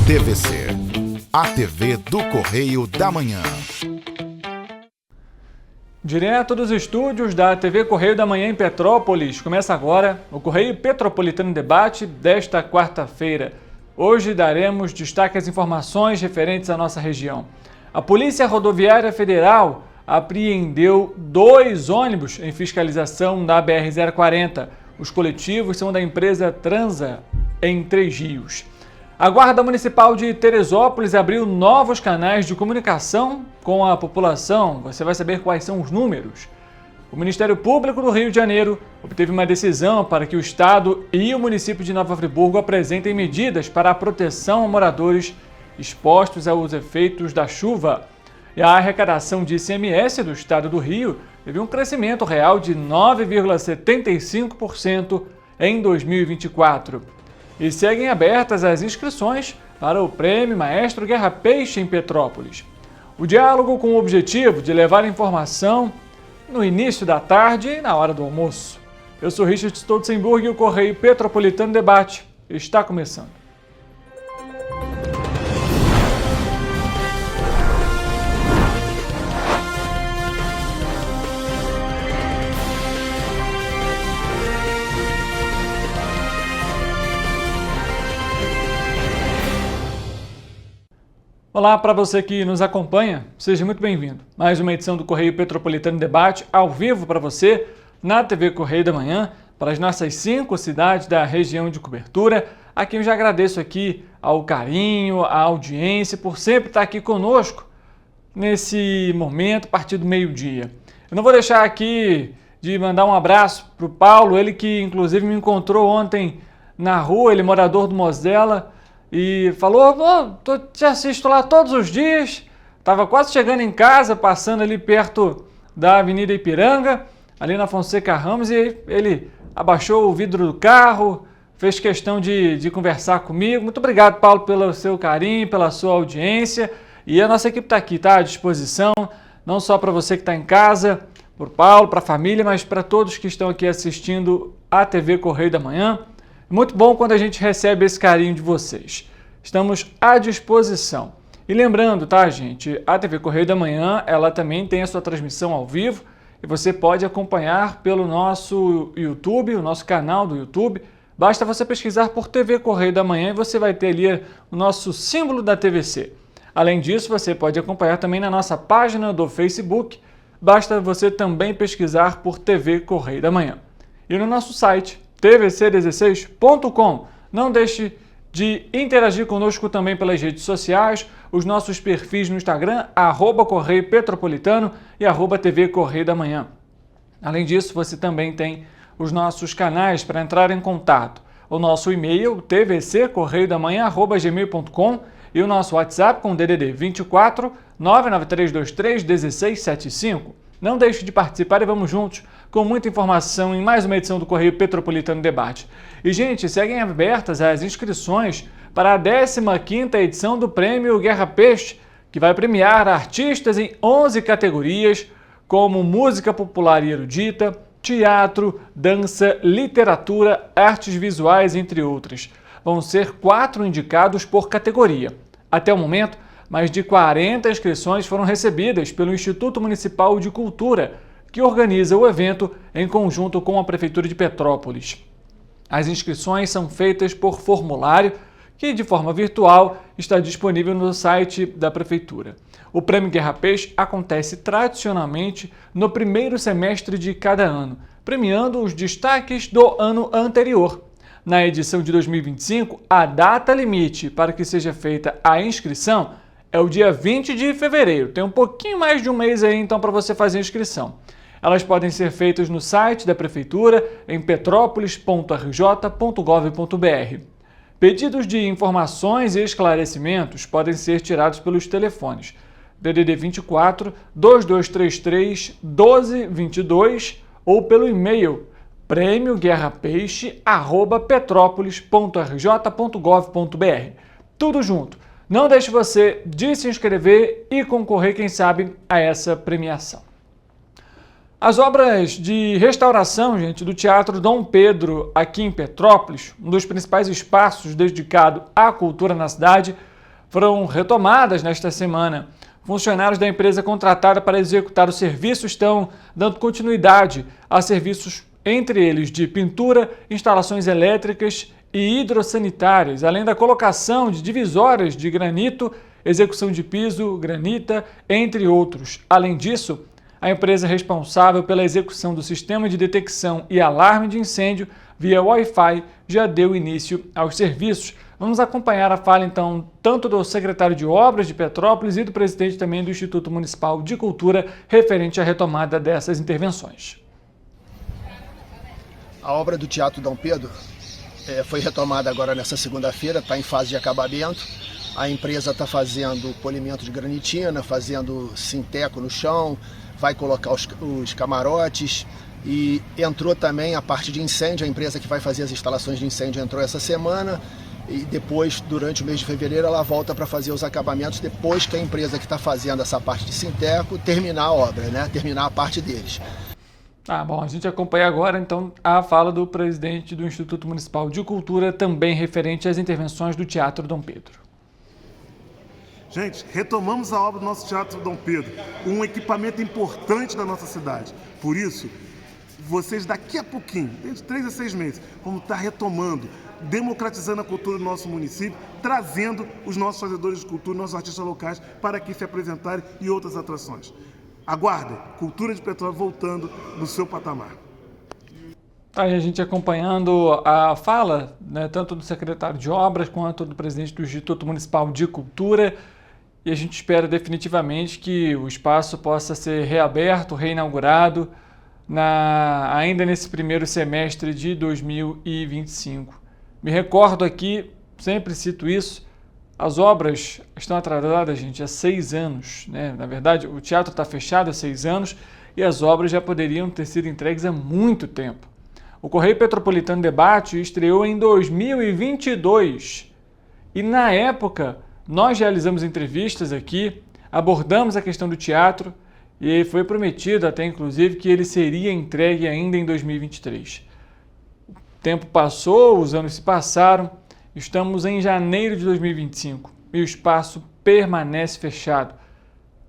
TVC, a TV do Correio da Manhã. Direto dos estúdios da TV Correio da Manhã em Petrópolis, começa agora o Correio Petropolitano Debate desta quarta-feira. Hoje daremos destaque às informações referentes à nossa região. A Polícia Rodoviária Federal apreendeu 2 ônibus em fiscalização da BR-040. Os coletivos são da empresa Transa, em Três Rios. A Guarda Municipal de Teresópolis abriu novos canais de comunicação com a população. Você vai saber quais são os números. O Ministério Público do Rio de Janeiro obteve uma decisão para que o Estado e o município de Nova Friburgo apresentem medidas para a proteção a moradores expostos aos efeitos da chuva. E a arrecadação de ICMS do Estado do Rio teve um crescimento real de 9,75% em 2024. E seguem abertas as inscrições para o Prêmio Maestro Guerra Peixe em Petrópolis. O diálogo com o objetivo de levar informação no início da tarde e na hora do almoço. Eu sou Richard Stolzenburg e o Correio Petropolitano Debate está começando. Olá para você que nos acompanha, seja muito bem-vindo. Mais uma edição do Correio Petropolitano Debate ao vivo para você na TV Correio da Manhã, para as nossas 5 cidades da região de cobertura. A quem eu já agradeço aqui ao carinho, à audiência, por sempre estar aqui conosco nesse momento, a partir do meio-dia. Eu não vou deixar aqui de mandar um abraço para o Paulo, ele que inclusive me encontrou ontem na rua, ele é morador do Mosdela, e falou, te assisto lá todos os dias, estava quase chegando em casa, passando ali perto da Avenida Ipiranga, ali na Fonseca Ramos, e ele abaixou o vidro do carro, fez questão de conversar comigo. Muito obrigado, Paulo, pelo seu carinho, pela sua audiência, e a nossa equipe está aqui, tá, à disposição, não só para você que está em casa, para o Paulo, para a família, mas para todos que estão aqui assistindo a TV Correio da Manhã. Muito bom quando a gente recebe esse carinho de vocês. Estamos à disposição. E lembrando, tá, gente? A TV Correio da Manhã, ela também tem a sua transmissão ao vivo e você pode acompanhar pelo nosso YouTube, o nosso canal do YouTube. Basta você pesquisar por TV Correio da Manhã e você vai ter ali o nosso símbolo da TVC. Além disso, você pode acompanhar também na nossa página do Facebook. Basta você também pesquisar por TV Correio da Manhã. E no nosso site, tvc16.com. Não deixe de interagir conosco também pelas redes sociais, os nossos perfis no Instagram, @Correio Petropolitano e @TV Correio da Manhã. Além disso, você também tem os nossos canais para entrar em contato. O nosso e-mail, tvccorreiodamanhã@gmail.com, e o nosso WhatsApp com DDD 24 99323 1675. Não deixe de participar e vamos juntos com muita informação em mais uma edição do Correio Petropolitano Debate. E, gente, seguem abertas as inscrições para a 15ª edição do Prêmio Guerra Peixe, que vai premiar artistas em 11 categorias, como música popular e erudita, teatro, dança, literatura, artes visuais, entre outras. Vão ser 4 indicados por categoria. Até o momento, mais de 40 inscrições foram recebidas pelo Instituto Municipal de Cultura, que organiza o evento em conjunto com a Prefeitura de Petrópolis. As inscrições são feitas por formulário, que de forma virtual está disponível no site da Prefeitura. O Prêmio Guerra Peixe acontece tradicionalmente no primeiro semestre de cada ano, premiando os destaques do ano anterior. Na edição de 2025, a data limite para que seja feita a inscrição é o dia 20 de fevereiro. Tem um pouquinho mais de um mês aí, então, para você fazer a inscrição. Elas podem ser feitas no site da Prefeitura, em petrópolis.rj.gov.br. Pedidos de informações e esclarecimentos podem ser tirados pelos telefones DDD 24 2233 1222 ou pelo e-mail prêmioguerrapeixe@petrópolis.rj.gov.br. Tudo junto. Não deixe você de se inscrever e concorrer, quem sabe, a essa premiação. As obras de restauração, gente, do Teatro Dom Pedro, aqui em Petrópolis, um dos principais espaços dedicado à cultura na cidade, foram retomadas nesta semana. Funcionários da empresa contratada para executar o serviço estão dando continuidade a serviços, entre eles de pintura, instalações elétricas e hidrossanitárias, além da colocação de divisórias de granito, execução de piso, granita, entre outros. Além disso, a empresa responsável pela execução do sistema de detecção e alarme de incêndio via Wi-Fi já deu início aos serviços. Vamos acompanhar a fala, então, tanto do secretário de Obras de Petrópolis e do presidente também do Instituto Municipal de Cultura, referente à retomada dessas intervenções. A obra do Teatro Dom Pedro foi retomada agora nessa segunda-feira, está em fase de acabamento. A empresa está fazendo polimento de granitina, fazendo sinteco no chão, vai colocar os camarotes e entrou também a parte de incêndio. A empresa que vai fazer as instalações de incêndio entrou essa semana e depois, durante o mês de fevereiro, ela volta para fazer os acabamentos depois que a empresa que está fazendo essa parte de sinteco terminar a obra, né? Terminar a parte deles. Bom, a gente acompanha agora, então, a fala do presidente do Instituto Municipal de Cultura, também referente às intervenções do Teatro Dom Pedro. Gente, retomamos a obra do nosso Teatro Dom Pedro, um equipamento importante da nossa cidade. Por isso, vocês daqui a pouquinho, de 3 a 6 meses, vão estar retomando, democratizando a cultura do nosso município, trazendo os nossos fazedores de cultura, nossos artistas locais, para aqui se apresentarem e outras atrações. Aguardem, Cultura de Petrópolis voltando no seu patamar. Aí a gente acompanhando a fala, né, tanto do secretário de Obras quanto do presidente do Instituto Municipal de Cultura, e a gente espera definitivamente que o espaço possa ser reaberto, reinaugurado, ainda nesse primeiro semestre de 2025. Me recordo aqui, sempre cito isso, as obras estão atrasadas, gente, há 6 anos. Né? Na verdade, o teatro está fechado há 6 anos e as obras já poderiam ter sido entregues há muito tempo. O Correio Petropolitano Debate estreou em 2022 e, na época, nós realizamos entrevistas aqui, abordamos a questão do teatro e foi prometido até, inclusive, que ele seria entregue ainda em 2023. O tempo passou, os anos se passaram, estamos em janeiro de 2025 e o espaço permanece fechado.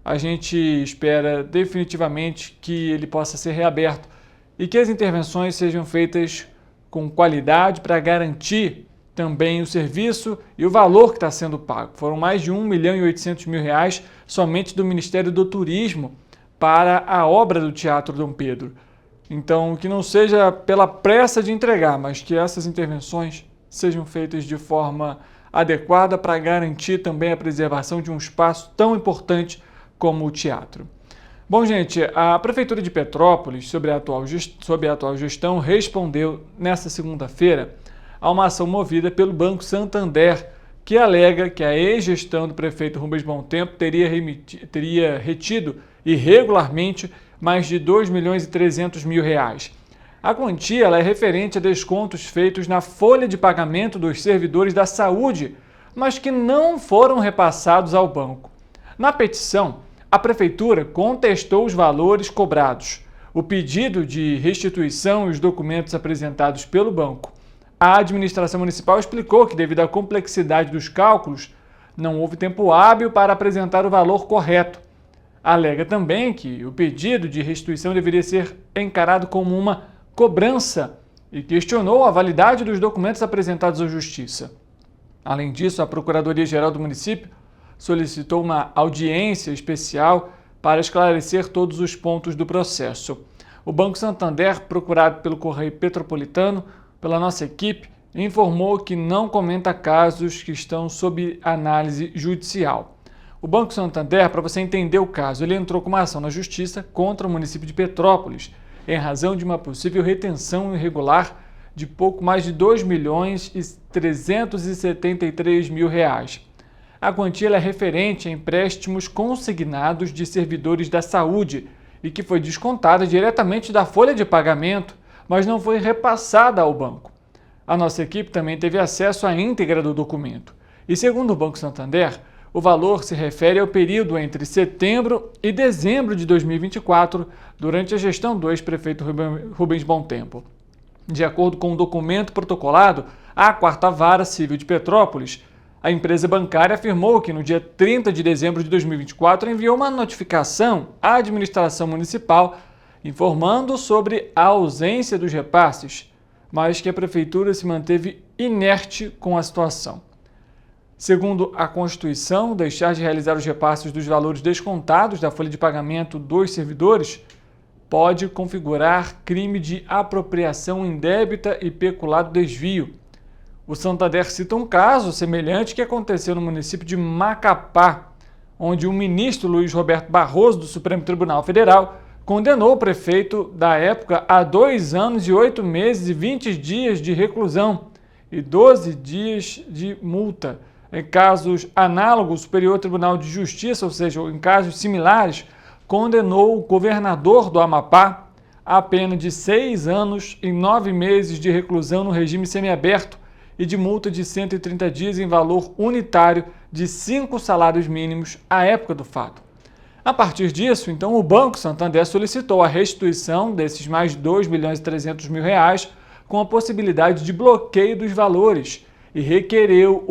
A gente espera definitivamente que ele possa ser reaberto e que as intervenções sejam feitas com qualidade para garantir também o serviço e o valor que está sendo pago. Foram mais de R$1.800.000 somente do Ministério do Turismo para a obra do Teatro Dom Pedro. Então, que não seja pela pressa de entregar, mas que essas intervenções sejam feitas de forma adequada para garantir também a preservação de um espaço tão importante como o teatro. Bom, gente, a Prefeitura de Petrópolis, sob a atual gestão, respondeu nesta segunda-feira a uma ação movida pelo Banco Santander, que alega que a ex-gestão do prefeito Rubens Bom Tempo teria retido irregularmente mais de R$2.300.000. A quantia ela é referente a descontos feitos na folha de pagamento dos servidores da saúde, mas que não foram repassados ao banco. Na petição, a Prefeitura contestou os valores cobrados, o pedido de restituição e os documentos apresentados pelo banco. A administração municipal explicou que, devido à complexidade dos cálculos, não houve tempo hábil para apresentar o valor correto. Alega também que o pedido de restituição deveria ser encarado como uma cobrança e questionou a validade dos documentos apresentados à Justiça. Além disso, a Procuradoria-Geral do município solicitou uma audiência especial para esclarecer todos os pontos do processo. O Banco Santander, procurado pelo Correio Petropolitano, pela nossa equipe, informou que não comenta casos que estão sob análise judicial. O Banco Santander, para você entender o caso, ele entrou com uma ação na Justiça contra o município de Petrópolis, em razão de uma possível retenção irregular de pouco mais de R$2.373.000. A quantia é referente a empréstimos consignados de servidores da saúde e que foi descontada diretamente da folha de pagamento, mas não foi repassada ao banco. A nossa equipe também teve acesso à íntegra do documento. E segundo o Banco Santander, o valor se refere ao período entre setembro e dezembro de 2024, durante a gestão do ex-prefeito Rubens Bom Tempo. De acordo com o documento protocolado à 4ª Vara Civil de Petrópolis, a empresa bancária afirmou que no dia 30 de dezembro de 2024 enviou uma notificação à administração municipal informando sobre a ausência dos repasses, mas que a prefeitura se manteve inerte com a situação. Segundo a Constituição, deixar de realizar os repasses dos valores descontados da folha de pagamento dos servidores pode configurar crime de apropriação indébita e peculado desvio. O Santander cita um caso semelhante que aconteceu no município de Macapá, onde o ministro Luiz Roberto Barroso, do Supremo Tribunal Federal, condenou o prefeito da época a 2 anos e 8 meses e 20 dias de reclusão e 12 dias de multa. Em casos análogos, o Superior Tribunal de Justiça, ou seja, em casos similares, condenou o governador do Amapá a pena de 6 anos e 9 meses de reclusão no regime semiaberto e de multa de 130 dias em valor unitário de 5 salários mínimos à época do fato. A partir disso, então, o Banco Santander solicitou a restituição desses mais de 2 milhões e 300 mil reais com a possibilidade de bloqueio dos valores e requereu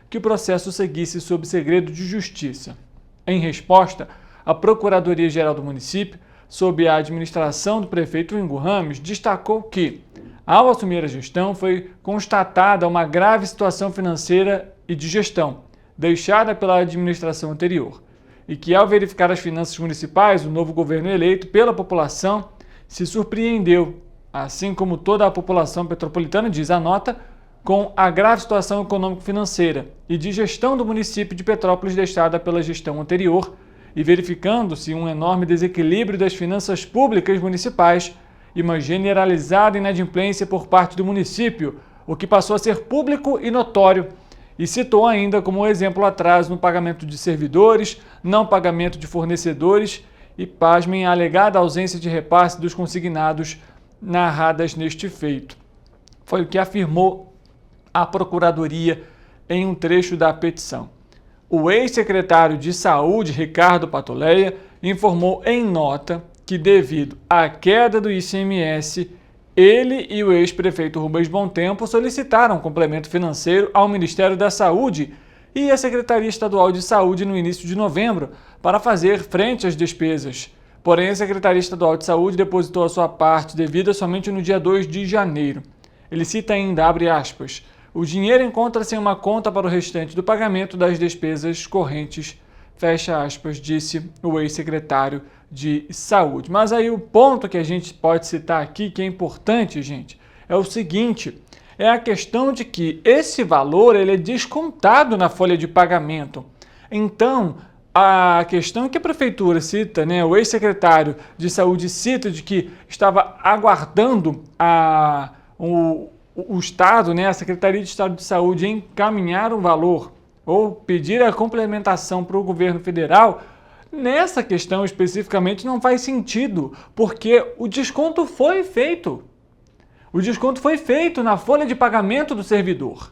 que o processo seguisse sob segredo de justiça. Em resposta, a Procuradoria-Geral do município, sob a administração do prefeito Ingo Ramos, destacou que, ao assumir a gestão, foi constatada uma grave situação financeira e de gestão, deixada pela administração anterior, e que, ao verificar as finanças municipais, o novo governo eleito pela população se surpreendeu, assim como toda a população petropolitana, diz a nota, com a grave situação econômico-financeira e de gestão do município de Petrópolis deixada pela gestão anterior, e verificando-se um enorme desequilíbrio das finanças públicas municipais e uma generalizada inadimplência por parte do município, o que passou a ser público e notório, e citou ainda como exemplo atraso no pagamento de servidores, não pagamento de fornecedores e, pasmem, a alegada ausência de repasse dos consignados narradas neste feito. Foi o que afirmou a Procuradoria em um trecho da petição. O ex-secretário de Saúde, Ricardo Patuleia, informou em nota que, devido à queda do ICMS, ele e o ex-prefeito Rubens Bontempo solicitaram um complemento financeiro ao Ministério da Saúde e à Secretaria Estadual de Saúde no início de novembro para fazer frente às despesas. Porém, a Secretaria Estadual de Saúde depositou a sua parte devida somente no dia 2 de janeiro. Ele cita ainda, abre aspas, o dinheiro encontra-se em uma conta para o restante do pagamento das despesas correntes, fecha aspas, disse o ex-secretário de Saúde. Mas aí o ponto que a gente pode citar aqui, que é importante, gente, é o seguinte, é a questão de que esse valor ele é descontado na folha de pagamento. Então, a questão que a prefeitura cita, né, o ex-secretário de Saúde cita de que estava aguardando o Estado, né, a Secretaria de Estado de Saúde encaminhar um valor ou pedir a complementação para o governo federal, nessa questão especificamente não faz sentido, porque o desconto foi feito. O desconto foi feito na folha de pagamento do servidor.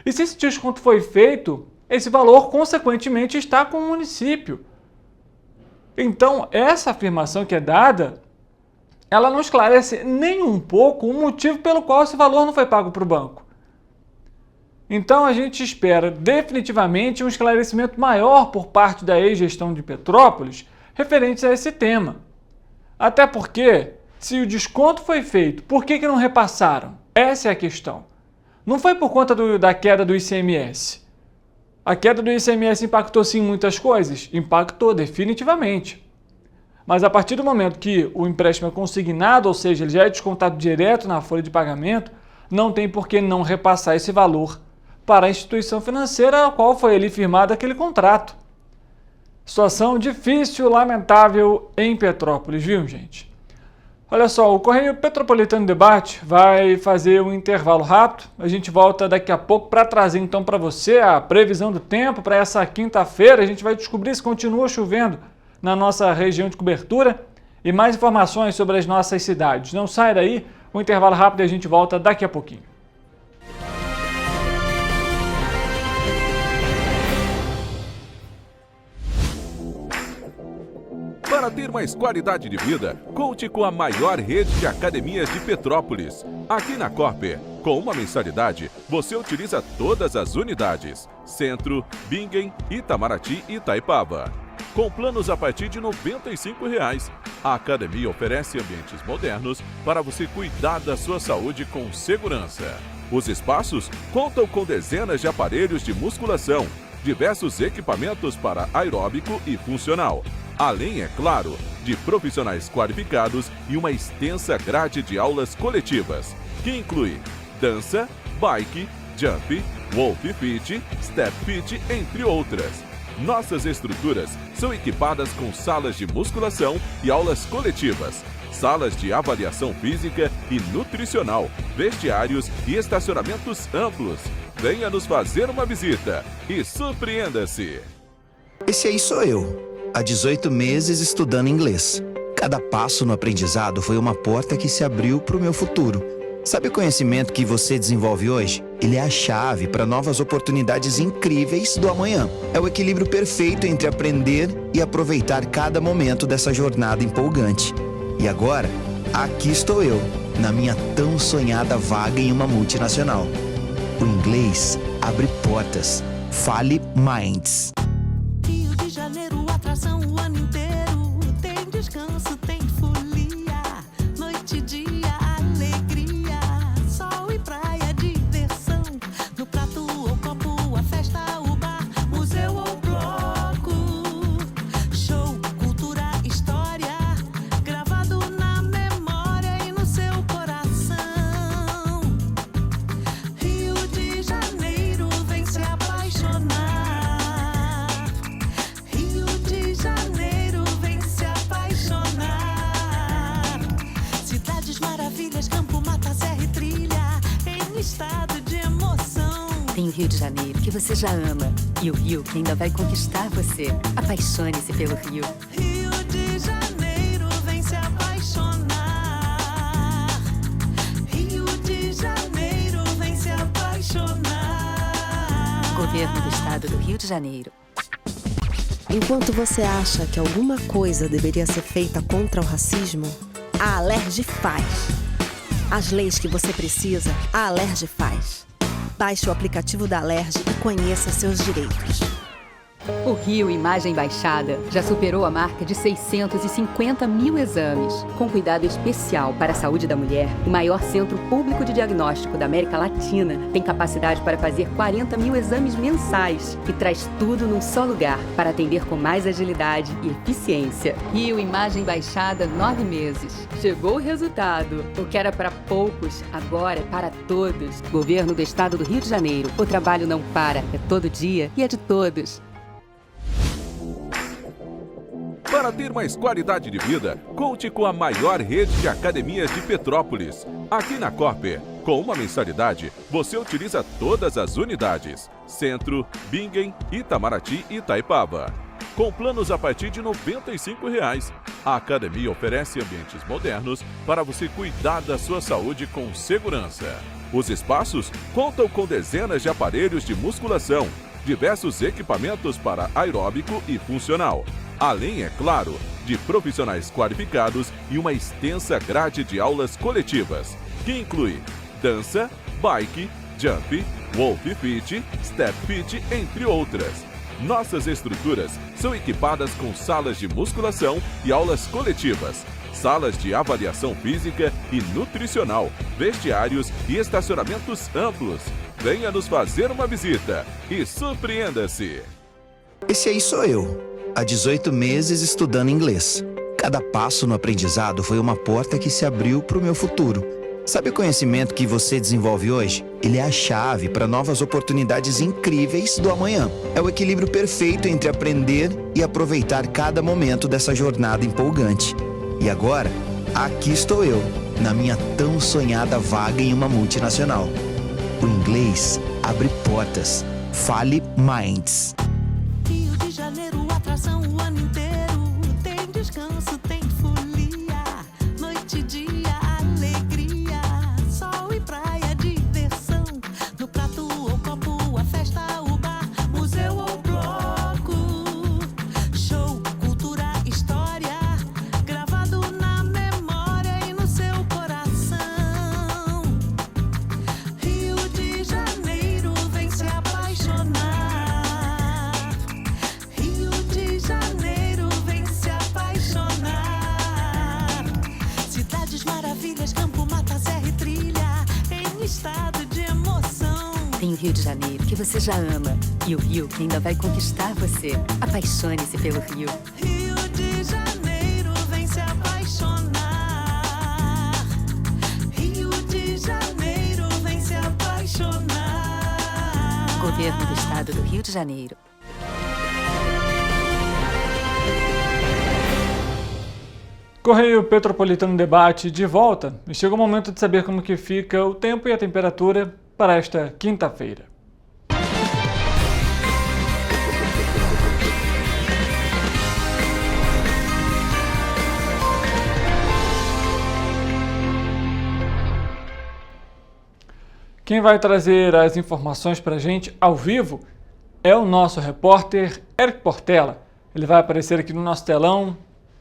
E se esse desconto foi feito, esse valor, consequentemente, está com o município. Então, essa afirmação que é dada, ela não esclarece nem um pouco o motivo pelo qual esse valor não foi pago para o banco. Então, a gente espera definitivamente um esclarecimento maior por parte da ex-gestão de Petrópolis referente a esse tema. Até porque, se o desconto foi feito, por que não repassaram? Essa é a questão. Não foi por conta da queda do ICMS. A queda do ICMS impactou sim muitas coisas? Impactou definitivamente. Mas a partir do momento que o empréstimo é consignado, ou seja, ele já é descontado direto na folha de pagamento, não tem por que não repassar esse valor para a instituição financeira a qual foi ali firmado aquele contrato. Situação difícil, lamentável em Petrópolis, viu, gente? Olha só, o Correio Petropolitano Debate vai fazer um intervalo rápido. A gente volta daqui a pouco para trazer então para você a previsão do tempo para essa quinta-feira. A gente vai descobrir se continua chovendo na nossa região de cobertura e mais informações sobre as nossas cidades. Não sai daí, um intervalo rápido e a gente volta daqui a pouquinho. Para Para ter mais qualidade de vida, conte com a maior rede de academias de Petrópolis. Aqui na Corper, com uma mensalidade, você utiliza todas as unidades: Centro, Bingen, Itamaraty e Itaipava. Com planos a partir de R$ 95,00. A academia oferece ambientes modernos para você cuidar da sua saúde com segurança. Os espaços contam com dezenas de aparelhos de musculação, diversos equipamentos para aeróbico e funcional, além, é claro, de profissionais qualificados e uma extensa grade de aulas coletivas, que inclui dança, bike, jump, wolf fit, step fit, entre outras. Nossas estruturas são equipadas com salas de musculação e aulas coletivas, salas de avaliação física e nutricional, vestiários e estacionamentos amplos. Venha nos fazer uma visita e surpreenda-se! Esse aí sou eu, há 18 meses estudando inglês. Cada passo no aprendizado foi uma porta que se abriu para o meu futuro. Sabe o conhecimento que você desenvolve hoje? Ele é a chave para novas oportunidades incríveis do amanhã. É o equilíbrio perfeito entre aprender e aproveitar cada momento dessa jornada empolgante. E agora, aqui estou eu, na minha tão sonhada vaga em uma multinacional. O inglês abre portas. Fale Minds. Rio de Janeiro, atração o ano inteiro. Tem descanso, tem folia. Noite e dia, alegria. Sol e praia, diversão. No prato ou copo, a festa, o bar, museu ou bloco. Show, cultura, história. Gravado na memória e no seu coração. Rio de Janeiro, vem se apaixonar. Rio de Janeiro, vem se apaixonar. Cidades maravilhas, campo, mata, serra e trilha, em estado de emoção. Tem o Rio de Janeiro, que você já ama, e o Rio, que ainda vai conquistar você. Apaixone-se pelo Rio. Rio de Janeiro, vem se apaixonar. Rio de Janeiro, vem se apaixonar. Governo do Estado do Rio de Janeiro. Enquanto você acha que alguma coisa deveria ser feita contra o racismo, a Alerj faz. As leis que você precisa, a Alerj faz. Baixe o aplicativo da Alerj e conheça seus direitos. O Rio Imagem Baixada já superou a marca de 650 mil exames. Com cuidado especial para a saúde da mulher, o maior centro público de diagnóstico da América Latina tem capacidade para fazer 40 mil exames mensais e traz tudo num só lugar para atender com mais agilidade e eficiência. Rio Imagem Baixada, 9 meses. Chegou o resultado. O que era para poucos, agora é para todos. Governo do Estado do Rio de Janeiro. O trabalho não para, é todo dia e é de todos. Para ter mais qualidade de vida, conte com a maior rede de academias de Petrópolis. Aqui na Corper, com uma mensalidade, você utiliza todas as unidades: Centro, Bingen, Itamaraty e Itaipava. Com planos a partir de R$ 95,00. A academia oferece ambientes modernos para você cuidar da sua saúde com segurança. Os espaços contam com dezenas de aparelhos de musculação, diversos equipamentos para aeróbico e funcional, além, é claro, de profissionais qualificados e uma extensa grade de aulas coletivas, que inclui dança, bike, jump, wolf fit, step fit, entre outras. Nossas estruturas são equipadas com salas de musculação e aulas coletivas, salas de avaliação física e nutricional, vestiários e estacionamentos amplos. Venha nos fazer uma visita e surpreenda-se! Esse aí sou eu, há 18 meses estudando inglês. Cada passo no aprendizado foi uma porta que se abriu para o meu futuro. Sabe o conhecimento que você desenvolve hoje? Ele é a chave para novas oportunidades incríveis do amanhã. É o equilíbrio perfeito entre aprender e aproveitar cada momento dessa jornada empolgante. E agora, aqui estou eu, na minha tão sonhada vaga em uma multinacional. O inglês abre portas. Fale Minds. Rio de Janeiro, atração o ano inteiro. Tem descanso, tem folia. Noite e dia, alegria. Sol e praia, diversão. No prato ou copo, a festa, o bar, museu ou bloco. Show, cultura, história. Tem o Rio de Janeiro, que você já ama, e o Rio que ainda vai conquistar você. Apaixone-se pelo Rio. Rio de Janeiro, vem se apaixonar. Rio de Janeiro, vem se apaixonar. Governo do Estado do Rio de Janeiro. Correio Petropolitano Debate de volta e chegou o momento de saber como que fica o tempo e a temperatura para esta quinta-feira. Quem vai trazer as informações para a gente ao vivo é o nosso repórter Eric Portela. Ele vai aparecer aqui no nosso telão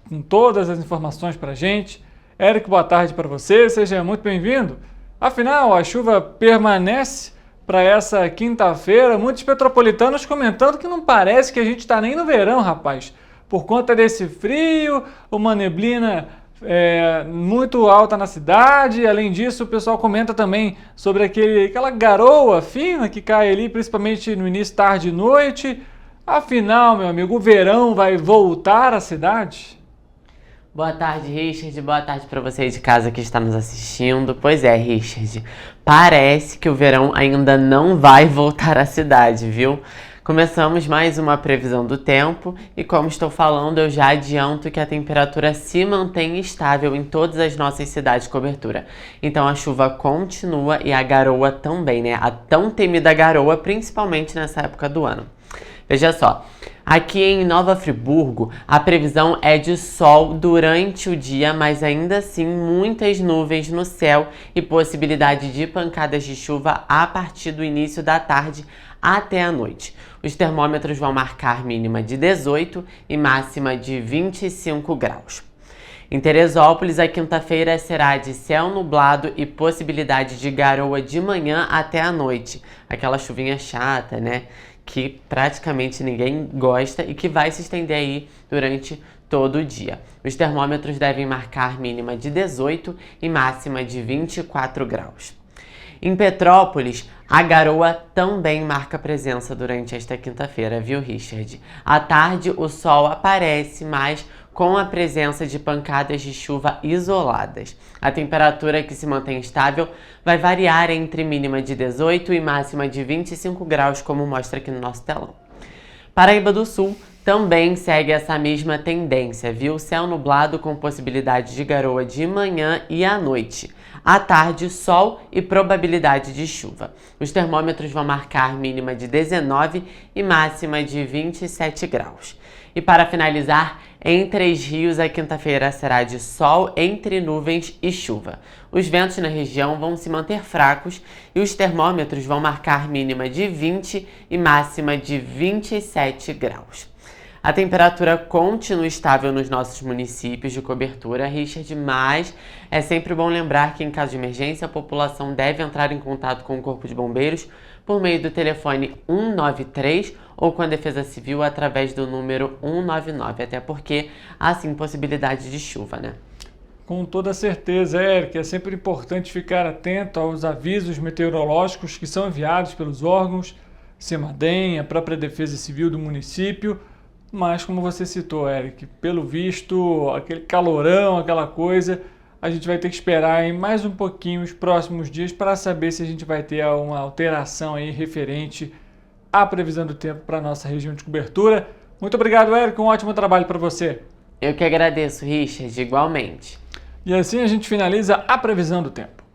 com todas as informações para a gente. Eric, boa tarde para você, seja muito bem-vindo. Afinal, a chuva permanece para essa quinta-feira. Muitos petropolitanos comentando que não parece que a gente está nem no verão, rapaz. Por conta desse frio, uma neblina muito alta na cidade. Além disso, o pessoal comenta também sobre aquela garoa fina que cai ali, principalmente no início, tarde e noite. Afinal, meu amigo, o verão vai voltar à cidade? Boa tarde, Richard. Boa tarde para você aí de casa que está nos assistindo. Pois é, Richard, parece que o verão ainda não vai voltar à cidade, viu? Começamos mais uma previsão do tempo e, como estou falando, eu já adianto que a temperatura se mantém estável em todas as nossas cidades de cobertura. Então a chuva continua e a garoa também, né? A tão temida garoa, principalmente nessa época do ano. Veja só, aqui em Nova Friburgo, a previsão é de sol durante o dia, mas ainda assim muitas nuvens no céu e possibilidade de pancadas de chuva a partir do início da tarde até a noite. Os termômetros vão marcar mínima de 18 e máxima de 25 graus. Em Teresópolis, a quinta-feira será de céu nublado e possibilidade de garoa de manhã até a noite. Aquela chuvinha chata, né? Que praticamente ninguém gosta e que vai se estender aí durante todo o dia. Os termômetros devem marcar mínima de 18 e máxima de 24 graus. Em Petrópolis, a garoa também marca presença durante esta quinta-feira, viu, Richard? À tarde, o sol aparece, mas com a presença de pancadas de chuva isoladas. A temperatura, que se mantém estável, vai variar entre mínima de 18 e máxima de 25 graus, como mostra aqui no nosso telão. Paraíba do Sul também segue essa mesma tendência, viu? Céu nublado com possibilidade de garoa de manhã e à noite. À tarde, sol e probabilidade de chuva. Os termômetros vão marcar mínima de 19 e máxima de 27 graus. E para finalizar, em Três Rios, a quinta-feira será de sol entre nuvens e chuva. Os ventos na região vão se manter fracos e os termômetros vão marcar mínima de 20 e máxima de 27 graus. A temperatura continua estável nos nossos municípios de cobertura, Richard, mas é sempre bom lembrar que em caso de emergência a população deve entrar em contato com o Corpo de Bombeiros por meio do telefone 193 ou com a Defesa Civil através do número 199, até porque há sim possibilidade de chuva, né? Com toda certeza, Eric, é sempre importante ficar atento aos avisos meteorológicos que são enviados pelos órgãos, CEMADEM, a própria Defesa Civil do município. Mas, como você citou, Eric, pelo visto, aquele calorão, aquela coisa, a gente vai ter que esperar em mais um pouquinho os próximos dias para saber se a gente vai ter uma alteração aí referente à previsão do tempo para a nossa região de cobertura. Muito obrigado, Eric, um ótimo trabalho para você. Eu que agradeço, Richard, igualmente. E assim a gente finaliza a previsão do tempo.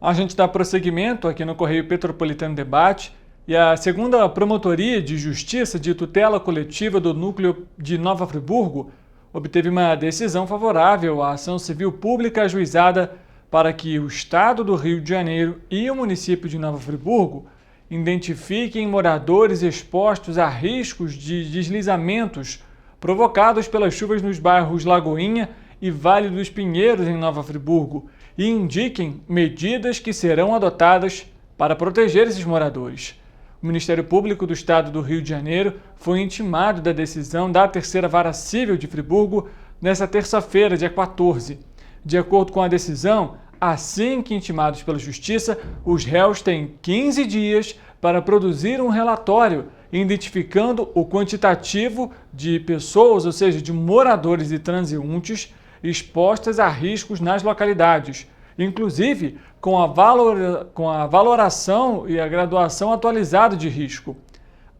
A gente dá prosseguimento aqui no Correio Petropolitano Debate e a segunda Promotoria de Justiça de Tutela Coletiva do Núcleo de Nova Friburgo obteve uma decisão favorável à ação civil pública ajuizada para que o Estado do Rio de Janeiro e o município de Nova Friburgo identifiquem moradores expostos a riscos de deslizamentos provocados pelas chuvas nos bairros Lagoinha e Vale dos Pinheiros, em Nova Friburgo, e indiquem medidas que serão adotadas para proteger esses moradores. O Ministério Público do Estado do Rio de Janeiro foi intimado da decisão da Terceira Vara Civil de Friburgo nesta terça-feira, dia 14. De acordo com a decisão, assim que intimados pela Justiça, os réus têm 15 dias para produzir um relatório identificando o quantitativo de pessoas, ou seja, de moradores e transeuntes expostas a riscos nas localidades, inclusive com a valoração e a graduação atualizada de risco.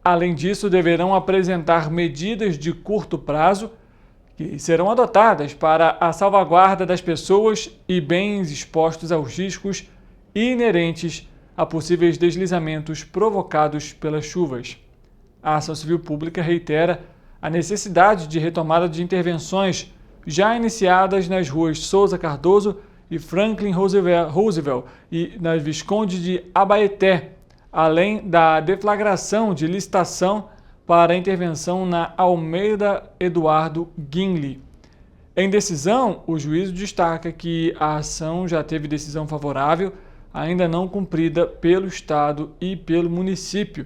Além disso, deverão apresentar medidas de curto prazo que serão adotadas para a salvaguarda das pessoas e bens expostos aos riscos inerentes a possíveis deslizamentos provocados pelas chuvas. A Ação Civil Pública reitera a necessidade de retomada de intervenções já iniciadas nas ruas Souza Cardoso e Franklin Roosevelt e na Visconde de Abaeté, além da deflagração de licitação para a intervenção na Almeida Eduardo Guinle. Em decisão, o juízo destaca que a ação já teve decisão favorável, ainda não cumprida pelo Estado e pelo município.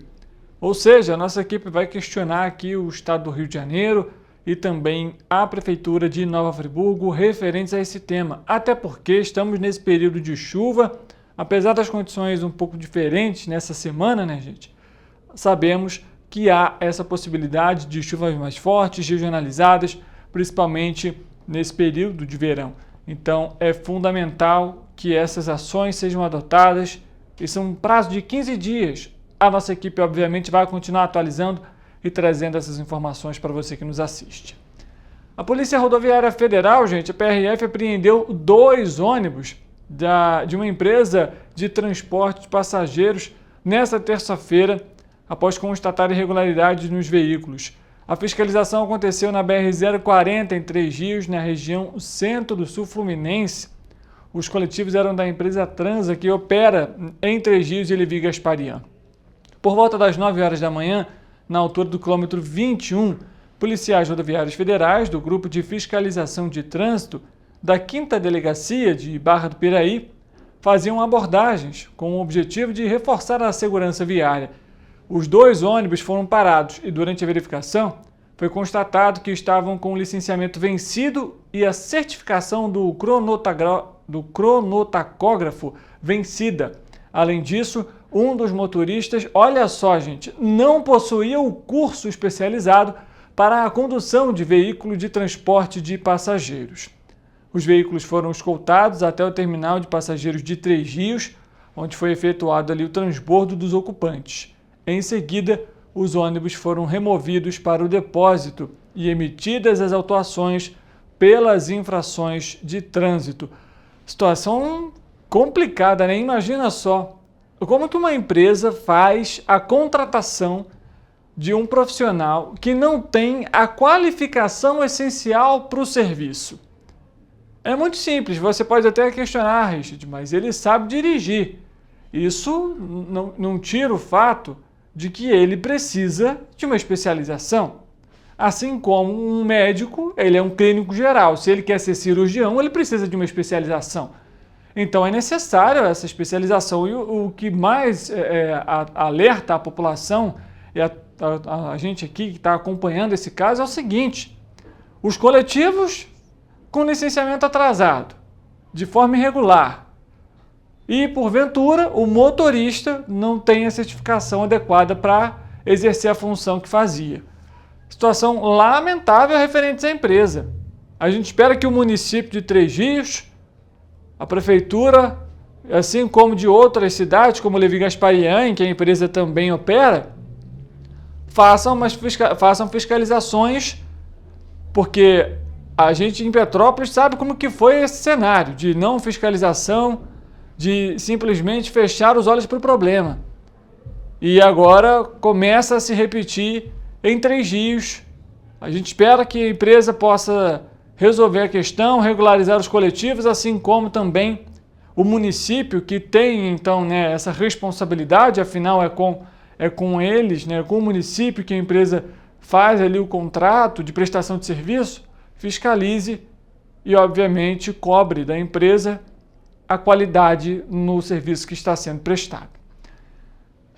Ou seja, a nossa equipe vai questionar aqui o Estado do Rio de Janeiro e também a Prefeitura de Nova Friburgo referentes a esse tema, até porque estamos nesse período de chuva, apesar das condições um pouco diferentes nessa semana, né, gente? Sabemos que há essa possibilidade de chuvas mais fortes, regionalizadas, principalmente nesse período de verão. Então, é fundamental que essas ações sejam adotadas. Isso é um prazo de 15 dias. A nossa equipe, obviamente, vai continuar atualizando e trazendo essas informações para você que nos assiste. A Polícia Rodoviária Federal, gente, a PRF, apreendeu 2 ônibus de uma empresa de transporte de passageiros nesta terça-feira, após constatar irregularidades nos veículos. A fiscalização aconteceu na BR-040, em Três Rios, na região centro do sul fluminense. Os coletivos eram da empresa Transa, que opera em Três Rios e Levi Gasparian. Por volta das 9 horas da manhã, na altura do quilômetro 21, policiais rodoviários federais do Grupo de Fiscalização de Trânsito da 5ª Delegacia de Barra do Piraí faziam abordagens com o objetivo de reforçar a segurança viária. Os 2 ônibus foram parados e, durante a verificação, foi constatado que estavam com o licenciamento vencido e a certificação do cronotacógrafo vencida. Além disso, um dos motoristas, olha só, gente, não possuía o curso especializado para a condução de veículo de transporte de passageiros. Os veículos foram escoltados até o terminal de passageiros de Três Rios, onde foi efetuado ali o transbordo dos ocupantes. Em seguida, os ônibus foram removidos para o depósito e emitidas as autuações pelas infrações de trânsito. Situação complicada, né? Imagina só, como que uma empresa faz a contratação de um profissional que não tem a qualificação essencial para o serviço? É muito simples, você pode até questionar, Richard, mas ele sabe dirigir. Isso não tira o fato de que ele precisa de uma especialização. Assim como um médico, ele é um clínico geral. Se ele quer ser cirurgião, ele precisa de uma especialização. Então é necessário essa especialização. E o que mais alerta a população e a gente aqui que está acompanhando esse caso é o seguinte: os coletivos com licenciamento atrasado, de forma irregular, e, porventura, o motorista não tem a certificação adequada para exercer a função que fazia. Situação lamentável referente à empresa. A gente espera que o município de Três Rios, a prefeitura, assim como de outras cidades, como Levi Gasparian, em que a empresa também opera, façam fiscalizações, porque a gente em Petrópolis sabe como que foi esse cenário de não fiscalização, de simplesmente fechar os olhos para o problema. E agora começa a se repetir em Três Rios. A gente espera que a empresa possa resolver a questão, regularizar os coletivos, assim como também o município, que tem então, né, essa responsabilidade, afinal é com eles, né, com o município que a empresa faz ali o contrato de prestação de serviço, fiscalize e, obviamente, cobre da empresa a qualidade no serviço que está sendo prestado.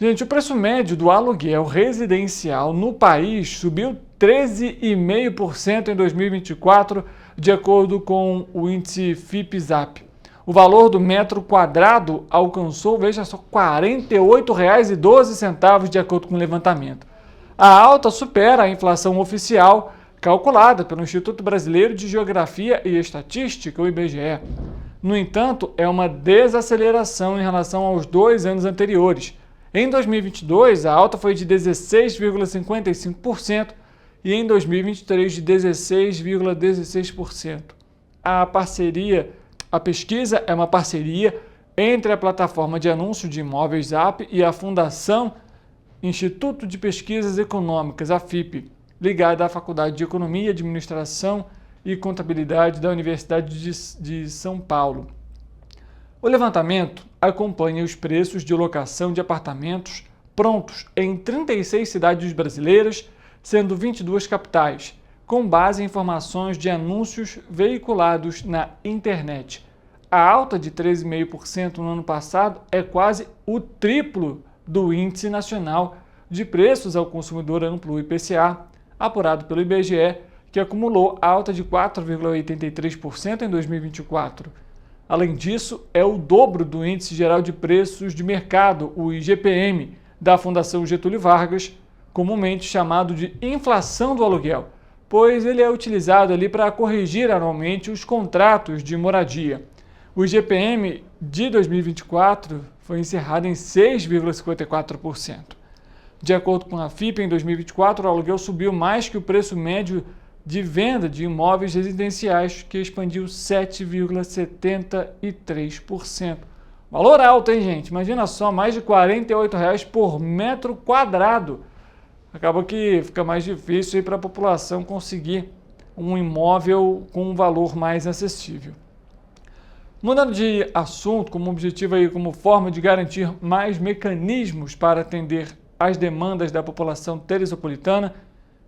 Gente, o preço médio do aluguel residencial no país subiu 13,5% em 2024, de acordo com o índice FIPE-ZAP. O valor do metro quadrado alcançou, veja só, R$ 48,12, de acordo com o levantamento. A alta supera a inflação oficial, calculada pelo Instituto Brasileiro de Geografia e Estatística, o IBGE. No entanto, é uma desaceleração em relação aos 2 anos anteriores. Em 2022, a alta foi de 16,55% e em 2023 de 16,16%. A pesquisa é uma parceria entre a plataforma de anúncio de imóveis ZAP e a Fundação Instituto de Pesquisas Econômicas, a FIPE, ligada à Faculdade de Economia, Administração e Contabilidade da Universidade de São Paulo. O levantamento acompanha os preços de locação de apartamentos prontos em 36 cidades brasileiras, sendo 22 capitais, com base em informações de anúncios veiculados na internet. A alta de 13,5% no ano passado é quase o triplo do Índice Nacional de Preços ao Consumidor Amplo, IPCA, apurado pelo IBGE, que acumulou alta de 4,83% em 2024. Além disso, é o dobro do Índice Geral de Preços de Mercado, o IGPM, da Fundação Getúlio Vargas, comumente chamado de inflação do aluguel, pois ele é utilizado ali para corrigir anualmente os contratos de moradia. O IGPM de 2024 foi encerrado em 6,54%. De acordo com a FIPE, em 2024, o aluguel subiu mais que o preço médio de venda de imóveis residenciais, que expandiu 7,73%. Valor alto, hein, gente? Imagina só, mais de R$ 48,00 por metro quadrado. Acaba que fica mais difícil para a população conseguir um imóvel com um valor mais acessível. Mudando de assunto, como objetivo aí, como forma de garantir mais mecanismos para atender às demandas da população teresopolitana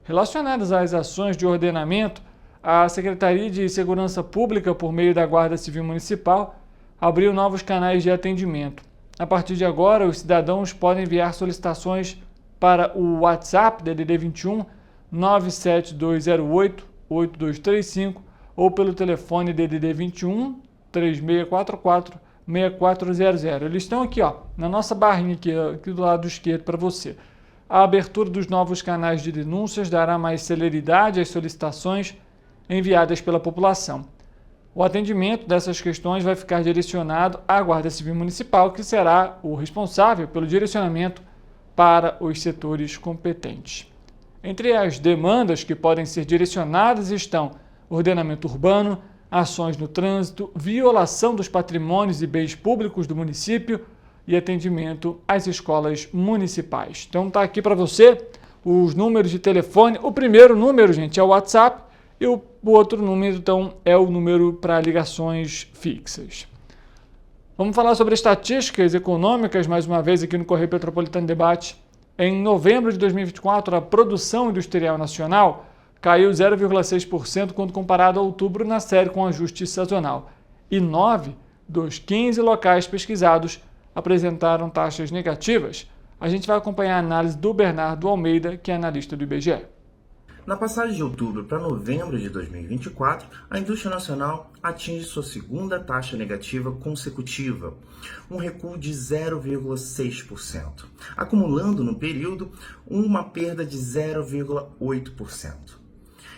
relacionadas às ações de ordenamento, a Secretaria de Segurança Pública, por meio da Guarda Civil Municipal, abriu novos canais de atendimento. A partir de agora, os cidadãos podem enviar solicitações para o WhatsApp DDD 21 97208 8235 ou pelo telefone DDD 21 3644 6400. Eles estão aqui, ó, na nossa barrinha aqui do lado esquerdo para você. A abertura dos novos canais de denúncias dará mais celeridade às solicitações enviadas pela população. O atendimento dessas questões vai ficar direcionado à Guarda Civil Municipal, que será o responsável pelo direcionamento para os setores competentes. Entre as demandas que podem ser direcionadas estão ordenamento urbano, ações no trânsito, violação dos patrimônios e bens públicos do município e atendimento às escolas municipais. Então tá aqui para você os números de telefone. O primeiro número, gente, é o WhatsApp e o outro número, então, é o número para ligações fixas. Vamos falar sobre estatísticas econômicas, mais uma vez, aqui no Correio Petropolitano Debate. Em novembro de 2024, a produção industrial nacional caiu 0,6% quando comparado a outubro na série com ajuste sazonal. E 9 dos 15 locais pesquisados apresentaram taxas negativas. A gente vai acompanhar a análise do Bernardo Almeida, que é analista do IBGE. Na passagem de outubro para novembro de 2024, a indústria nacional atinge sua segunda taxa negativa consecutiva, um recuo de 0,6%, acumulando no período uma perda de 0,8%.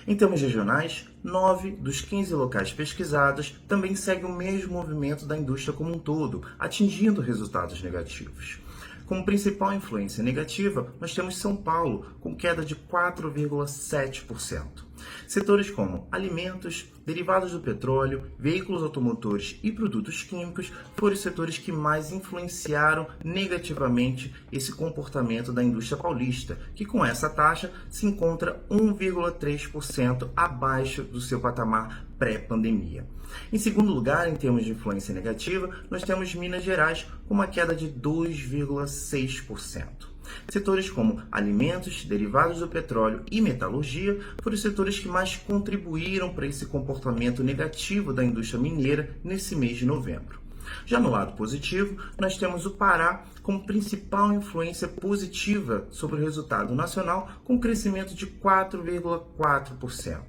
Em termos regionais, 9 dos 15 locais pesquisados também seguem o mesmo movimento da indústria como um todo, atingindo resultados negativos. Como principal influência negativa, nós temos São Paulo, com queda de 4,7%. Setores como alimentos, derivados do petróleo, veículos automotores e produtos químicos foram os setores que mais influenciaram negativamente esse comportamento da indústria paulista, que com essa taxa se encontra 1,3% abaixo do seu patamar pré-pandemia. Em segundo lugar, em termos de influência negativa, nós temos Minas Gerais com uma queda de 2,6%. Setores como alimentos, derivados do petróleo e metalurgia foram os setores que mais contribuíram para esse comportamento negativo da indústria mineira nesse mês de novembro. Já no lado positivo, nós temos o Pará como principal influência positiva sobre o resultado nacional, com crescimento de 4,4%.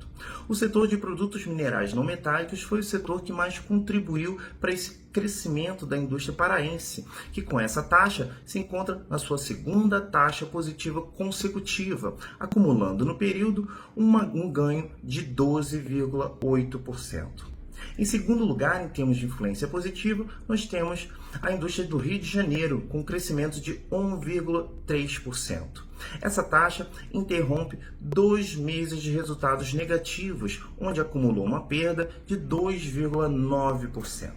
O setor de produtos minerais não metálicos foi o setor que mais contribuiu para esse crescimento da indústria paraense, que com essa taxa se encontra na sua segunda taxa positiva consecutiva, acumulando no período um ganho de 12,8%. Em segundo lugar, em termos de influência positiva, nós temos a indústria do Rio de Janeiro, com crescimento de 1,3%. Essa taxa interrompe 2 meses de resultados negativos, onde acumulou uma perda de 2,9%.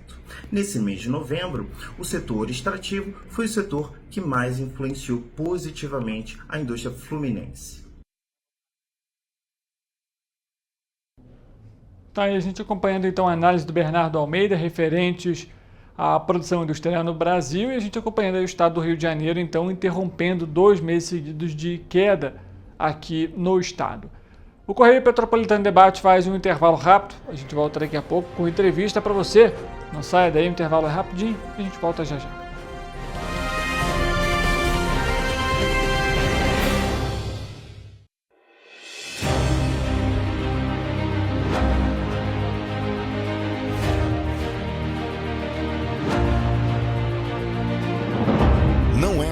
Nesse mês de novembro, o setor extrativo foi o setor que mais influenciou positivamente a indústria fluminense. Tá aí a gente acompanhando então a análise do Bernardo Almeida referentes à produção industrial no Brasil, e a gente acompanhando aí o estado do Rio de Janeiro, então interrompendo 2 meses seguidos de queda aqui no estado. O Correio Petropolitano Debate faz um intervalo rápido, a gente volta daqui a pouco com entrevista para você. Não saia daí, o intervalo é rapidinho, a gente volta já já.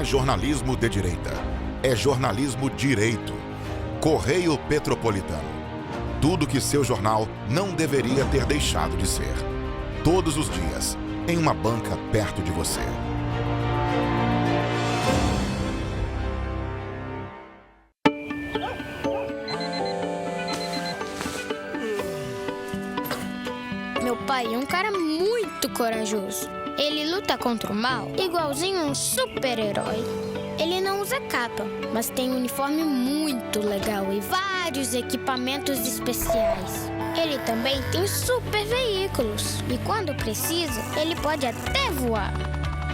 Jornalismo de direita. É jornalismo direito. Correio Petropolitano. Tudo que seu jornal não deveria ter deixado de ser. Todos os dias, em uma banca perto de você. Meu pai é um cara muito corajoso. Ele luta contra o mal igualzinho um super-herói. Ele não usa capa, mas tem um uniforme muito legal e vários equipamentos especiais. Ele também tem super veículos e quando precisa, ele pode até voar.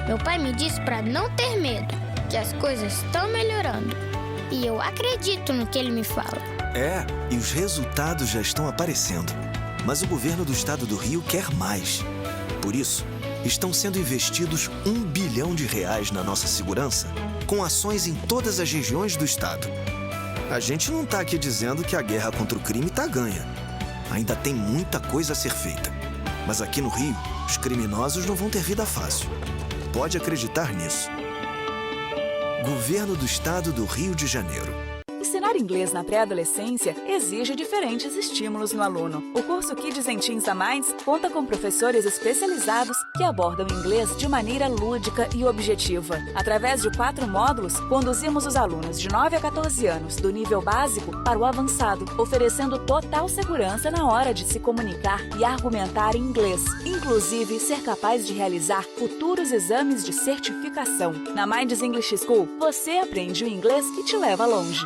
Meu pai me disse para não ter medo, que as coisas estão melhorando. E eu acredito no que ele me fala. É, e os resultados já estão aparecendo. Mas o governo do estado do Rio quer mais. Por isso, estão sendo investidos R$ 1 bilhão na nossa segurança, com ações em todas as regiões do estado. A gente não está aqui dizendo que a guerra contra o crime está ganha. Ainda tem muita coisa a ser feita. Mas aqui no Rio, os criminosos não vão ter vida fácil. Pode acreditar nisso. Governo do Estado do Rio de Janeiro. Ensinar inglês na pré-adolescência exige diferentes estímulos no aluno. O curso Kids and Teens a Mais conta com professores especializados que abordam o inglês de maneira lúdica e objetiva. Através de 4 módulos, conduzimos os alunos de 9 a 14 anos, do nível básico para o avançado, oferecendo total segurança na hora de se comunicar e argumentar em inglês, inclusive ser capaz de realizar futuros exames de certificação. Na Minds English School, você aprende o inglês que te leva longe.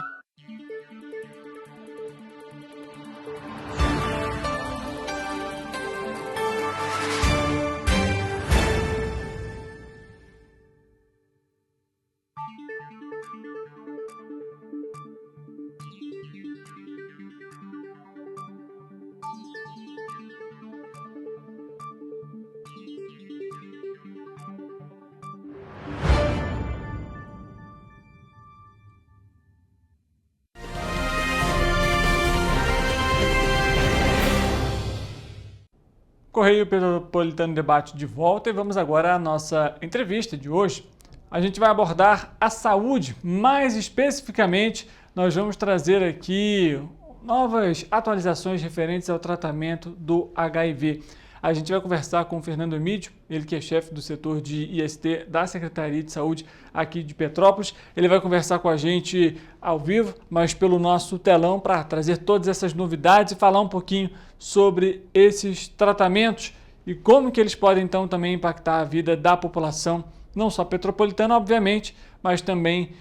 Correio Petropolitano Debate de volta e vamos agora à nossa entrevista de hoje. A gente vai abordar a saúde, mais especificamente nós vamos trazer aqui novas atualizações referentes ao tratamento do HIV. A gente vai conversar com o Fernando Emídio, ele que é chefe do setor de IST da Secretaria de Saúde aqui de Petrópolis. Ele vai conversar com a gente ao vivo, mas pelo nosso telão, para trazer todas essas novidades e falar um pouquinho sobre esses tratamentos e como que eles podem então também impactar a vida da população, não só petropolitana, obviamente, mas também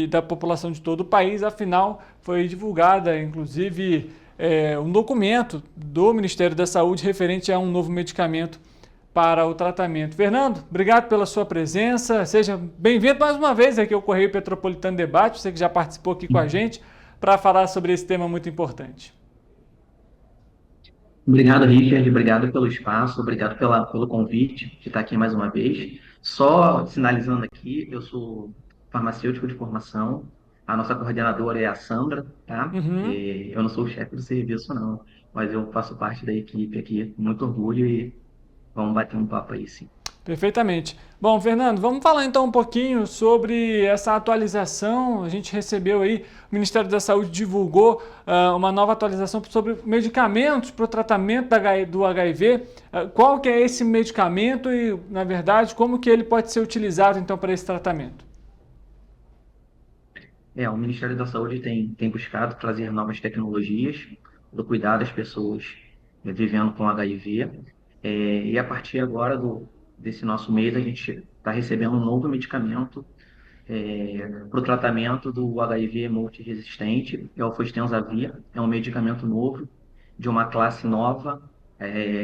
da população de todo o país. Afinal, foi divulgada, inclusive, um documento do Ministério da Saúde referente a um novo medicamento para o tratamento. Fernando, obrigado pela sua presença. Seja bem-vindo mais uma vez aqui ao Correio Petropolitano Debate, você que já participou aqui com a gente, para falar sobre esse tema muito importante. Obrigado, Richard. Obrigado pelo espaço, obrigado pelo convite de estar aqui mais uma vez. Só sinalizando aqui, eu sou farmacêutico de formação, a nossa coordenadora é a Sandra, tá? Uhum. E eu não sou o chefe do serviço, não, mas eu faço parte da equipe aqui, com muito orgulho e vamos bater um papo aí, sim. Perfeitamente. Bom, Fernando, vamos falar então um pouquinho sobre essa atualização. A gente recebeu aí, o Ministério da Saúde divulgou uma nova atualização sobre medicamentos para o tratamento do HIV. Qual que é esse medicamento e, na verdade, como que ele pode ser utilizado então para esse tratamento? O Ministério da Saúde tem buscado trazer novas tecnologias do cuidado das pessoas vivendo com HIV. E a partir agora desse nosso mês, a gente está recebendo um novo medicamento para o tratamento do HIV multiresistente, é o Fostenzavir. É um medicamento novo, de uma classe nova,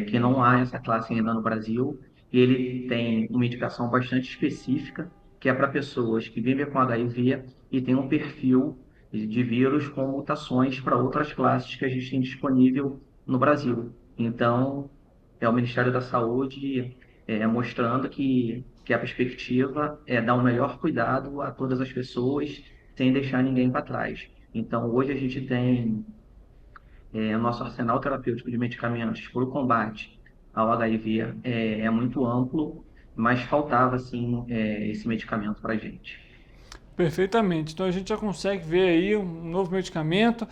que não há essa classe ainda no Brasil. E ele tem uma indicação bastante específica, que é para pessoas que vivem com HIV e têm um perfil de vírus com mutações para outras classes que a gente tem disponível no Brasil. Então, é o Ministério da Saúde mostrando que a perspectiva é dar um melhor cuidado a todas as pessoas, sem deixar ninguém para trás. Então, hoje a gente tem o nosso arsenal terapêutico de medicamentos para o combate ao HIV é muito amplo, mas faltava, sim, esse medicamento para a gente. Perfeitamente. Então a gente já consegue ver aí um novo medicamento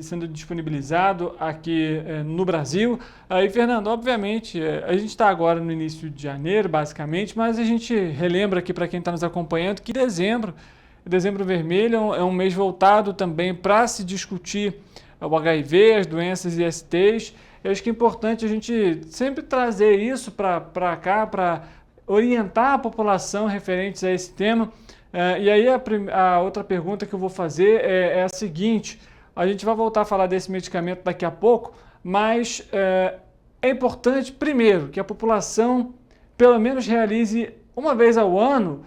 sendo disponibilizado aqui no Brasil. E Fernando, obviamente, a gente está agora no início de janeiro, basicamente, mas a gente relembra aqui para quem está nos acompanhando que dezembro vermelho é um mês voltado também para se discutir o HIV, as doenças ISTs. Eu acho que é importante a gente sempre trazer isso para cá, para orientar a população referentes a esse tema. E aí a outra pergunta que eu vou fazer é a seguinte: a gente vai voltar a falar desse medicamento daqui a pouco, mas é importante, primeiro, que a população pelo menos realize uma vez ao ano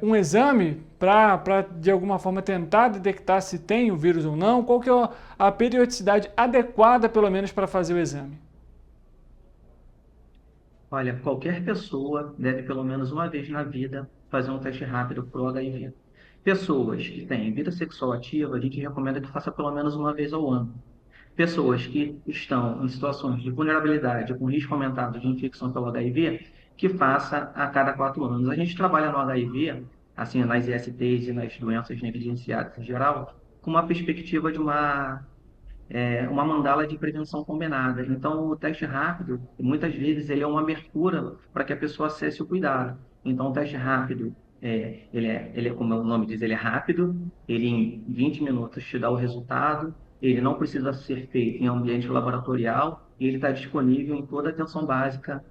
um exame para, de alguma forma, tentar detectar se tem o vírus ou não. Qual que é a periodicidade adequada, pelo menos, para fazer o exame? Olha, qualquer pessoa deve, pelo menos uma vez na vida, fazer um teste rápido para o HIV. Pessoas que têm vida sexual ativa, a gente recomenda que faça pelo menos uma vez ao ano. Pessoas que estão em situações de vulnerabilidade, com risco aumentado de infecção pelo HIV, que faça a cada 4 anos. A gente trabalha no HIV, assim, nas ISTs e nas doenças negligenciadas em geral, com uma perspectiva de uma mandala de prevenção combinada. Então, o teste rápido, muitas vezes, ele é uma abertura para que a pessoa acesse o cuidado. Então, o teste rápido, ele é, como o nome diz, ele é rápido, ele em 20 minutos te dá o resultado, ele não precisa ser feito em ambiente laboratorial e ele está disponível em toda a atenção básica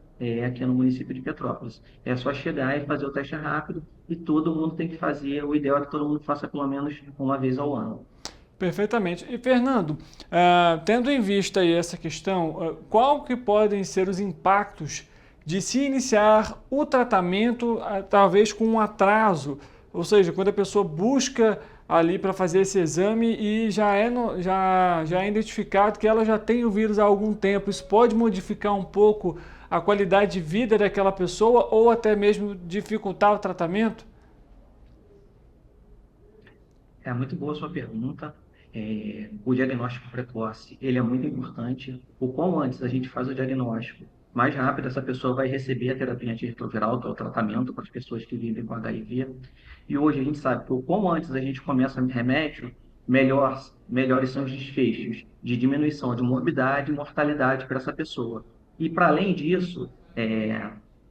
aqui no município de Petrópolis. É só chegar e fazer o teste rápido e todo mundo tem que fazer. O ideal é que todo mundo faça pelo menos uma vez ao ano. Perfeitamente. E, Fernando, tendo em vista aí essa questão, qual que podem ser os impactos de se iniciar o tratamento, talvez com um atraso? Ou seja, quando a pessoa busca ali para fazer esse exame e já é identificado que ela já tem o vírus há algum tempo, isso pode modificar um pouco a qualidade de vida daquela pessoa ou até mesmo dificultar o tratamento? É muito boa a sua pergunta. O diagnóstico precoce, ele é muito importante. O quão antes a gente faz o diagnóstico, mais rápido essa pessoa vai receber a terapia antirretroviral, que é o tratamento para as pessoas que vivem com HIV. E hoje a gente sabe que o quão antes a gente começa o remédio, melhores são os desfechos de diminuição de morbidade e mortalidade para essa pessoa. E para além disso,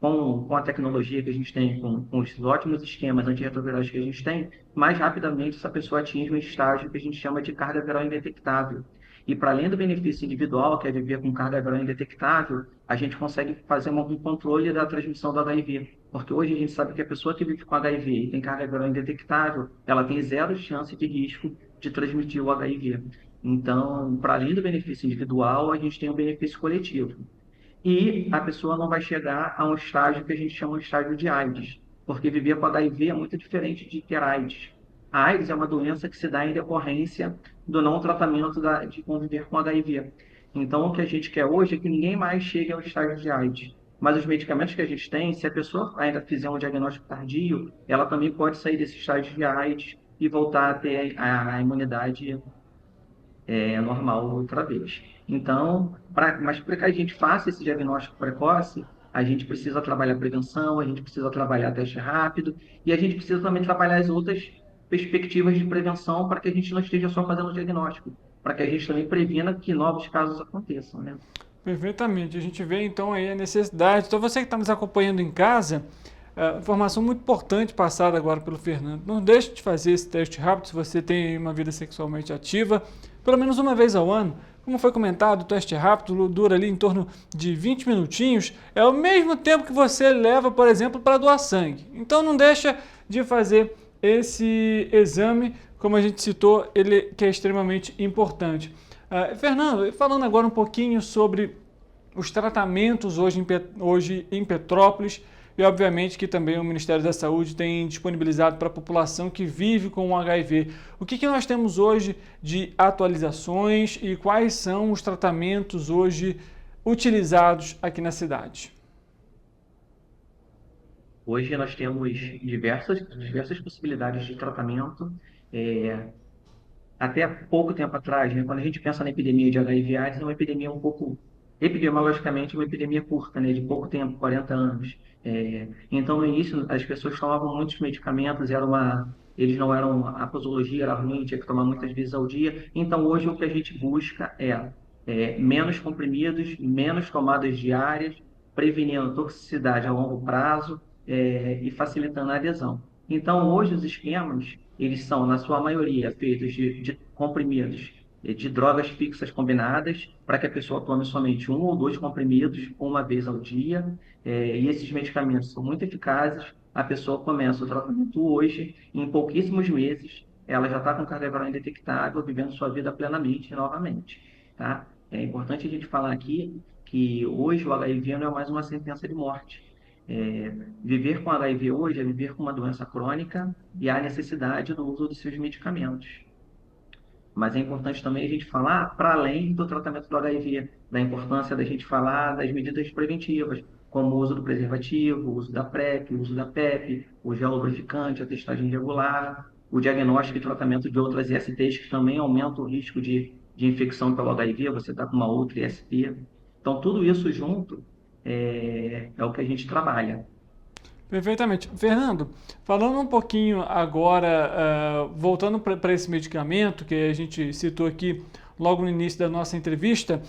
com a tecnologia que a gente tem, com os ótimos esquemas antirretrovirais que a gente tem, mais rapidamente essa pessoa atinge um estágio que a gente chama de carga viral indetectável. E para além do benefício individual, que é viver com carga viral indetectável, a gente consegue fazer um controle da transmissão do HIV. Porque hoje a gente sabe que a pessoa que vive com HIV e tem carga viral indetectável, ela tem 0 chance de risco de transmitir o HIV. Então, para além do benefício individual, a gente tem um benefício coletivo. E a pessoa não vai chegar a um estágio que a gente chama de estágio de AIDS, porque viver com HIV é muito diferente de ter AIDS. A AIDS é uma doença que se dá em decorrência do não tratamento de conviver com HIV. Então, o que a gente quer hoje é que ninguém mais chegue ao estágio de AIDS. Mas os medicamentos que a gente tem, se a pessoa ainda fizer um diagnóstico tardio, ela também pode sair desse estágio de AIDS e voltar a ter a imunidade normal outra vez. Então, mas para que a gente faça esse diagnóstico precoce, a gente precisa trabalhar prevenção, a gente precisa trabalhar teste rápido e a gente precisa também trabalhar as outras perspectivas de prevenção para que a gente não esteja só fazendo o diagnóstico, para que a gente também previna que novos casos aconteçam, né? Perfeitamente. A gente vê então aí a necessidade. Então você que está nos acompanhando em casa, informação muito importante passada agora pelo Fernando. Não deixe de fazer esse teste rápido se você tem uma vida sexualmente ativa, pelo menos uma vez ao ano. Como foi comentado, o teste rápido dura ali em torno de 20 minutinhos. É o mesmo tempo que você leva, por exemplo, para doar sangue. Então não deixa de fazer esse exame, como a gente citou, ele que é extremamente importante. Fernando, falando agora um pouquinho sobre os tratamentos hoje em Petrópolis, e obviamente que também o Ministério da Saúde tem disponibilizado para a população que vive com o HIV. O que nós temos hoje de atualizações e quais são os tratamentos hoje utilizados aqui na cidade? Hoje nós temos diversas possibilidades de tratamento. Até pouco tempo atrás, né, quando a gente pensa na epidemia de HIV/AIDS, é uma epidemia um pouco, epidemiologicamente, uma epidemia curta, né, de pouco tempo, 40 anos. Então, no início, as pessoas tomavam muitos medicamentos, eles não eram, a posologia era ruim, tinha que tomar muitas vezes ao dia. Então, hoje, o que a gente busca é menos comprimidos, menos tomadas diárias, prevenindo toxicidade a longo prazo e facilitando a adesão. Então, hoje, os esquemas, eles são, na sua maioria, feitos de comprimidos, de drogas fixas combinadas, para que a pessoa tome somente 1 ou 2 comprimidos uma vez ao dia. E esses medicamentos são muito eficazes. A pessoa começa o tratamento hoje, em pouquíssimos meses, ela já está com carga viral indetectável, vivendo sua vida plenamente novamente. Tá? É importante a gente falar aqui que hoje o HIV não é mais uma sentença de morte. Viver com HIV hoje é viver com uma doença crônica e há necessidade do uso dos seus medicamentos. Mas é importante também a gente falar, para além do tratamento do HIV, da importância da gente falar das medidas preventivas, como o uso do preservativo, o uso da PrEP, o uso da PEP, o gel lubrificante, a testagem regular, o diagnóstico e tratamento de outras ISTs que também aumentam o risco de infecção pelo HIV, você está com uma outra IST. Então, tudo isso junto é o que a gente trabalha. Perfeitamente. Fernando, falando um pouquinho agora, voltando para esse medicamento que a gente citou aqui logo no início da nossa entrevista,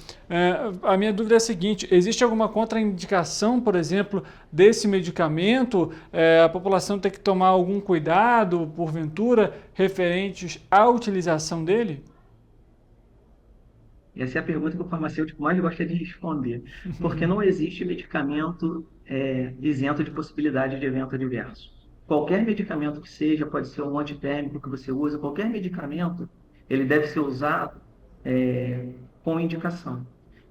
a minha dúvida é a seguinte: existe alguma contraindicação, por exemplo, desse medicamento? A população tem que tomar algum cuidado, porventura, referentes à utilização dele? Essa é a pergunta que o farmacêutico mais gosta de responder, porque não existe medicamento isento de possibilidade de evento adverso. Qualquer medicamento que seja, pode ser um antitérmico que você usa, qualquer medicamento, ele deve ser usado com indicação.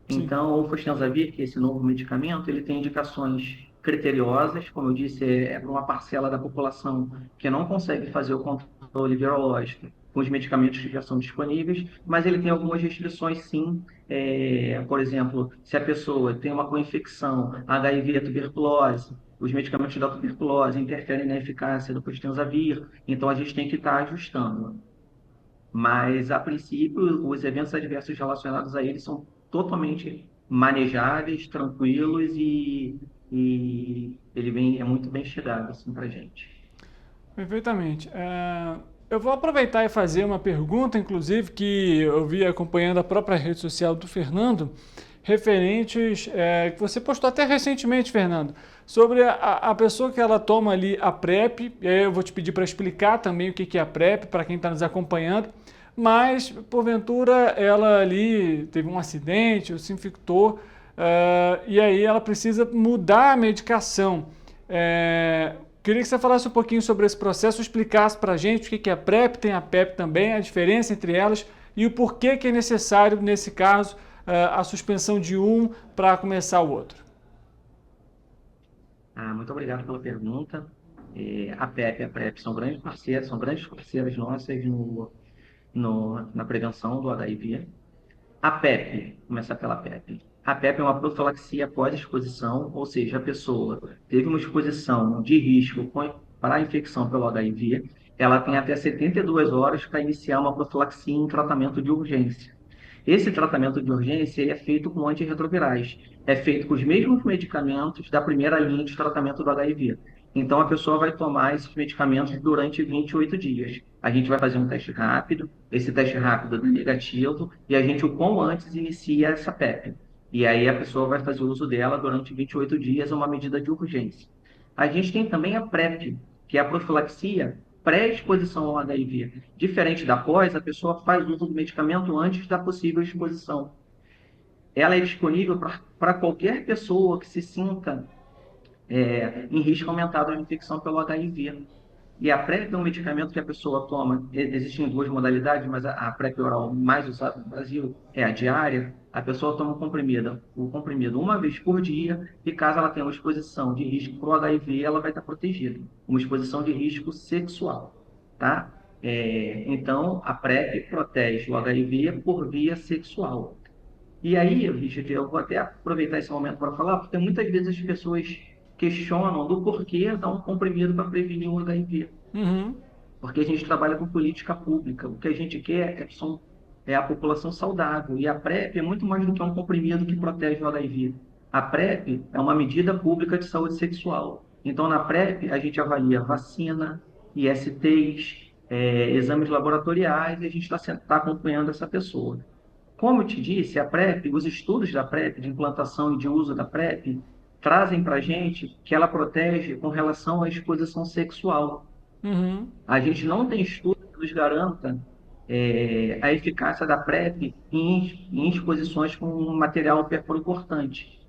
Então, o Fostemsavir, que é esse novo medicamento, ele tem indicações criteriosas, como eu disse, para uma parcela da população que não consegue fazer o controle virológico com os medicamentos que já são disponíveis, mas ele tem algumas restrições, sim. Por exemplo, se a pessoa tem uma co-infecção, HIV, tuberculose, os medicamentos da tuberculose interferem na eficácia do Fostemsavir, então a gente tem que estar ajustando. Mas, a princípio, os eventos adversos relacionados a eles são totalmente manejáveis, tranquilos e ele é muito bem chegado assim, para a gente. Perfeitamente. Eu vou aproveitar e fazer uma pergunta, inclusive, que eu vi acompanhando a própria rede social do Fernando, referentes, que você postou até recentemente, Fernando, sobre a pessoa que ela toma ali a PrEP. E aí eu vou te pedir para explicar também o que é a PrEP, para quem está nos acompanhando, mas, porventura, ela ali teve um acidente ou se infectou, e aí ela precisa mudar a medicação. Queria que você falasse um pouquinho sobre esse processo, explicasse para a gente o que é a PrEP, tem a PEP também, a diferença entre elas e o porquê que é necessário, nesse caso, a suspensão de um para começar o outro. Muito obrigado pela pergunta. A PEP e a PrEP são grandes parceiras nossas na prevenção do HIV. A PEP, começar pela PEP. A PEP é uma profilaxia pós-exposição, ou seja, a pessoa teve uma exposição de risco para a infecção pelo HIV, ela tem até 72 horas para iniciar uma profilaxia em tratamento de urgência. Esse tratamento de urgência ele é feito com antirretrovirais, é feito com os mesmos medicamentos da primeira linha de tratamento do HIV. Então, a pessoa vai tomar esses medicamentos durante 28 dias. A gente vai fazer um teste rápido, esse teste rápido é negativo, e a gente, o quão antes, inicia essa PEP. E aí a pessoa vai fazer o uso dela durante 28 dias, uma medida de urgência. A gente tem também a PrEP, que é a profilaxia pré-exposição ao HIV. Diferente da pós, a pessoa faz uso do medicamento antes da possível exposição. Ela é disponível para qualquer pessoa que se sinta em risco aumentado de infecção pelo HIV. E a PrEP é um medicamento que a pessoa toma, existem duas modalidades, mas a PrEP oral mais usada no Brasil é a diária. A pessoa toma o comprimido uma vez por dia, e caso ela tenha uma exposição de risco para o HIV, ela vai estar protegida. Uma exposição de risco sexual, tá? Então, a PrEP protege o HIV por via sexual. E aí, Richard, eu vou até aproveitar esse momento para falar, porque muitas vezes as pessoas questionam do porquê dar um comprimido para prevenir o HIV. Porque a gente trabalha com política pública. O que a gente quer é a população saudável. E a PrEP é muito mais do que um comprimido que protege o HIV. A PrEP é uma medida pública de saúde sexual. Então, na PrEP, a gente avalia vacina, ISTs, exames laboratoriais, e a gente está acompanhando essa pessoa. Como eu te disse, a PrEP, os estudos da PrEP, de implantação e de uso da PrEP, trazem para a gente que ela protege com relação à exposição sexual. A gente não tem estudo que nos garanta a eficácia da PrEP em exposições com um material perforocortante.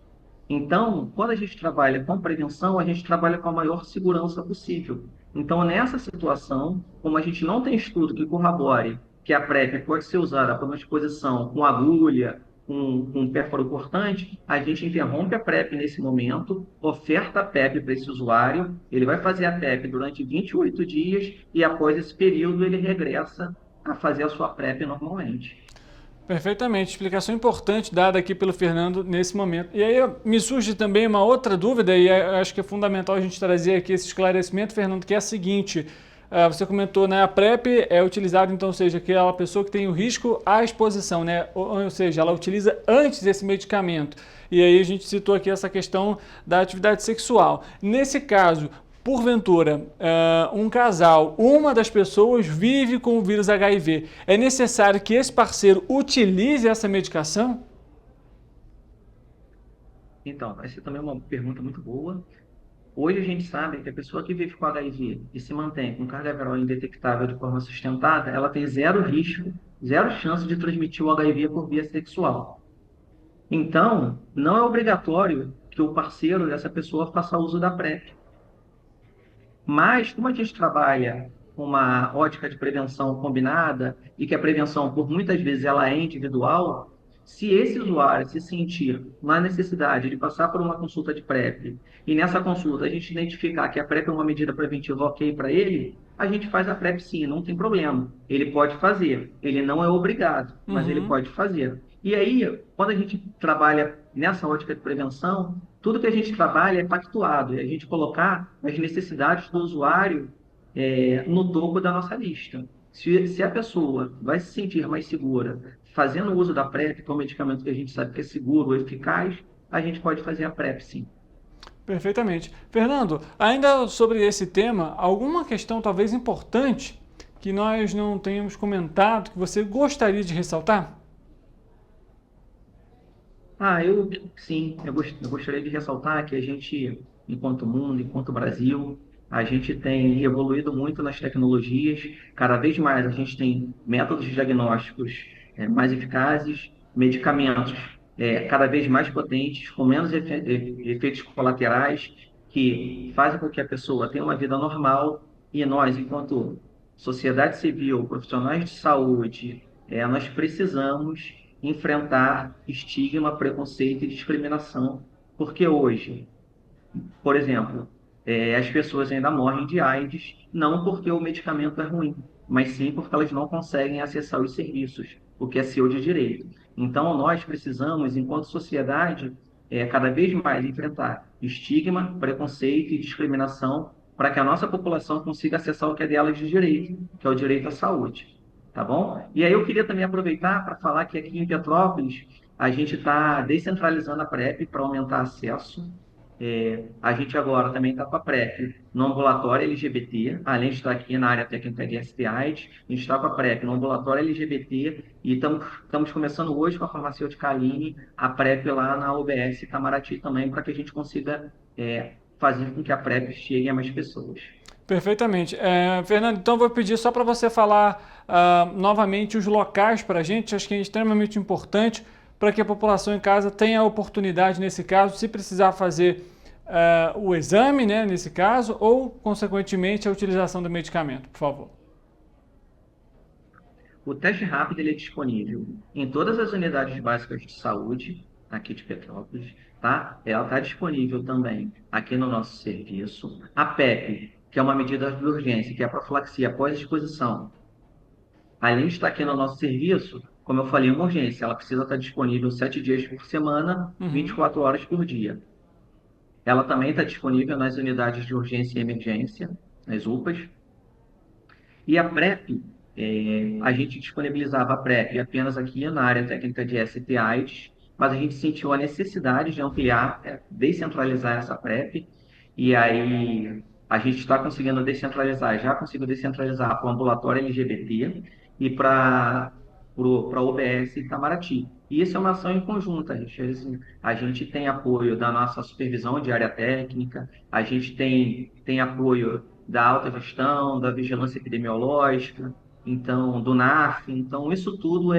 Então, quando a gente trabalha com prevenção, a gente trabalha com a maior segurança possível. Então, nessa situação, como a gente não tem estudo que corrobore que a PrEP pode ser usada para uma exposição com agulha, com perforocortante, a gente interrompe a PrEP nesse momento, oferta a PEP para esse usuário, ele vai fazer a PEP durante 28 dias e após esse período ele regressa a fazer a sua PrEP normalmente. Perfeitamente, explicação importante dada aqui pelo Fernando nesse momento. E aí me surge também uma outra dúvida, e acho que é fundamental a gente trazer aqui esse esclarecimento, Fernando, que é a seguinte: você comentou, né, a PrEP é utilizada, então, ou seja, aquela pessoa que tem o risco à exposição, né, ou seja, ela utiliza antes desse medicamento. E aí a gente citou aqui essa questão da atividade sexual. Nesse caso, porventura, um casal, uma das pessoas vive com o vírus HIV, é necessário que esse parceiro utilize essa medicação? Então, essa também é uma pergunta muito boa. Hoje a gente sabe que a pessoa que vive com HIV e se mantém com carga viral indetectável de forma sustentada, ela tem zero risco, zero chance de transmitir o HIV por via sexual. Então, não é obrigatório que o parceiro dessa pessoa faça uso da PrEP. Mas, como a gente trabalha com uma ótica de prevenção combinada e que a prevenção, por muitas vezes, ela é individual, se esse usuário se sentir na necessidade de passar por uma consulta de PrEP e nessa consulta a gente identificar que a PrEP é uma medida preventiva ok para ele, a gente faz a PrEP sim, não tem problema. Ele pode fazer, ele não é obrigado, mas ele pode fazer. E aí, quando a gente trabalha nessa ótica de prevenção, tudo que a gente trabalha é pactuado, é a gente colocar as necessidades do usuário no topo da nossa lista. Se a pessoa vai se sentir mais segura fazendo o uso da PrEP, que é um medicamento que a gente sabe que é seguro, eficaz, a gente pode fazer a PrEP, sim. Perfeitamente. Fernando, ainda sobre esse tema, alguma questão talvez importante que nós não tenhamos comentado, que você gostaria de ressaltar? Eu gostaria de ressaltar que a gente, enquanto mundo, enquanto Brasil, a gente tem evoluído muito nas tecnologias, cada vez mais a gente tem métodos diagnósticos mais eficazes, medicamentos cada vez mais potentes, com menos efeitos colaterais, que fazem com que a pessoa tenha uma vida normal, e nós, enquanto sociedade civil, profissionais de saúde, nós precisamos enfrentar estigma, preconceito e discriminação, porque hoje, por exemplo, as pessoas ainda morrem de AIDS, não porque o medicamento é ruim, mas sim porque elas não conseguem acessar os serviços. o que é seu de direito. Então, nós precisamos, enquanto sociedade, cada vez mais enfrentar estigma, preconceito e discriminação para que a nossa população consiga acessar o que é dela de direito, que é o direito à saúde. Tá bom? E aí eu queria também aproveitar para falar que aqui em Petrópolis a gente está descentralizando a PrEP para aumentar acesso. A gente agora também está com a PrEP no ambulatório LGBT, além de estar aqui na área técnica de ST/AIDS, a gente está com a PrEP no ambulatório LGBT e estamos começando hoje com a farmacêutica Aline, a PrEP lá na UBS Itamaraty também, para que a gente consiga fazer com que a PrEP chegue a mais pessoas. Perfeitamente. Fernando, então vou pedir só para você falar novamente os locais para a gente, acho que é extremamente importante para que a população em casa tenha a oportunidade, nesse caso, se precisar fazer o exame, né, nesse caso, ou, consequentemente, a utilização do medicamento, por favor. O teste rápido ele é disponível em todas as unidades básicas de saúde aqui de Petrópolis, tá? Ela está disponível também aqui no nosso serviço. A PEP, que é uma medida de urgência, que é a profilaxia após exposição, além de estar aqui no nosso serviço, como eu falei, é uma urgência, ela precisa estar disponível 7 dias por semana, 24 horas por dia. Ela também está disponível nas unidades de urgência e emergência, nas UPAs. E a PrEP, a gente disponibilizava a PrEP apenas aqui na área técnica de ST/AIDS, mas a gente sentiu a necessidade de ampliar, descentralizar essa PrEP, e aí a gente está conseguindo descentralizar, já conseguiu descentralizar para o ambulatório LGBT e para a UBS Itamaraty. E isso é uma ação em conjunta, Richard. A gente tem apoio da nossa supervisão de área técnica, a gente tem apoio da alta gestão, da vigilância epidemiológica, então, do NAF. Então, isso tudo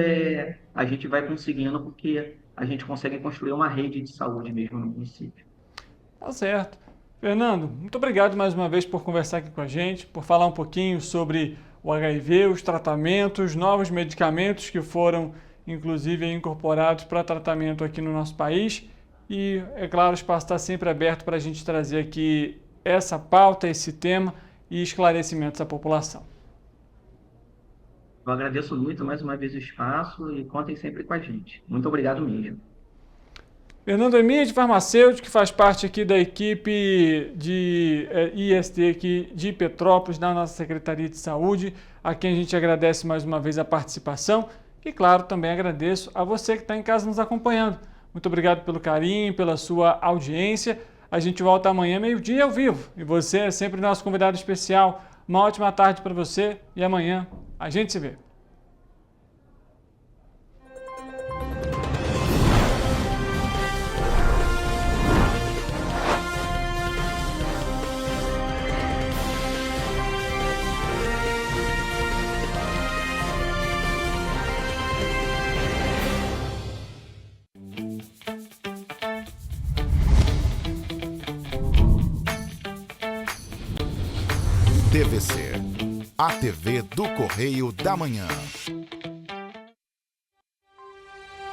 a gente vai conseguindo porque a gente consegue construir uma rede de saúde mesmo no município. Tá certo. Fernando, muito obrigado mais uma vez por conversar aqui com a gente, por falar um pouquinho sobre o HIV, os tratamentos, novos medicamentos que foram, inclusive, incorporados para tratamento aqui no nosso país. E, é claro, o espaço está sempre aberto para a gente trazer aqui essa pauta, esse tema e esclarecimentos à população. Eu agradeço muito mais uma vez o espaço e contem sempre com a gente. Muito obrigado mesmo. Fernando Emílio, farmacêutico, que faz parte aqui da equipe de IST aqui de Petrópolis, da nossa Secretaria de Saúde, a quem a gente agradece mais uma vez a participação e, claro, também agradeço a você que está em casa nos acompanhando. Muito obrigado pelo carinho, pela sua audiência. A gente volta amanhã, meio-dia, ao vivo. E você é sempre nosso convidado especial. Uma ótima tarde para você e amanhã a gente se vê. TVC, a TV do Correio da Manhã.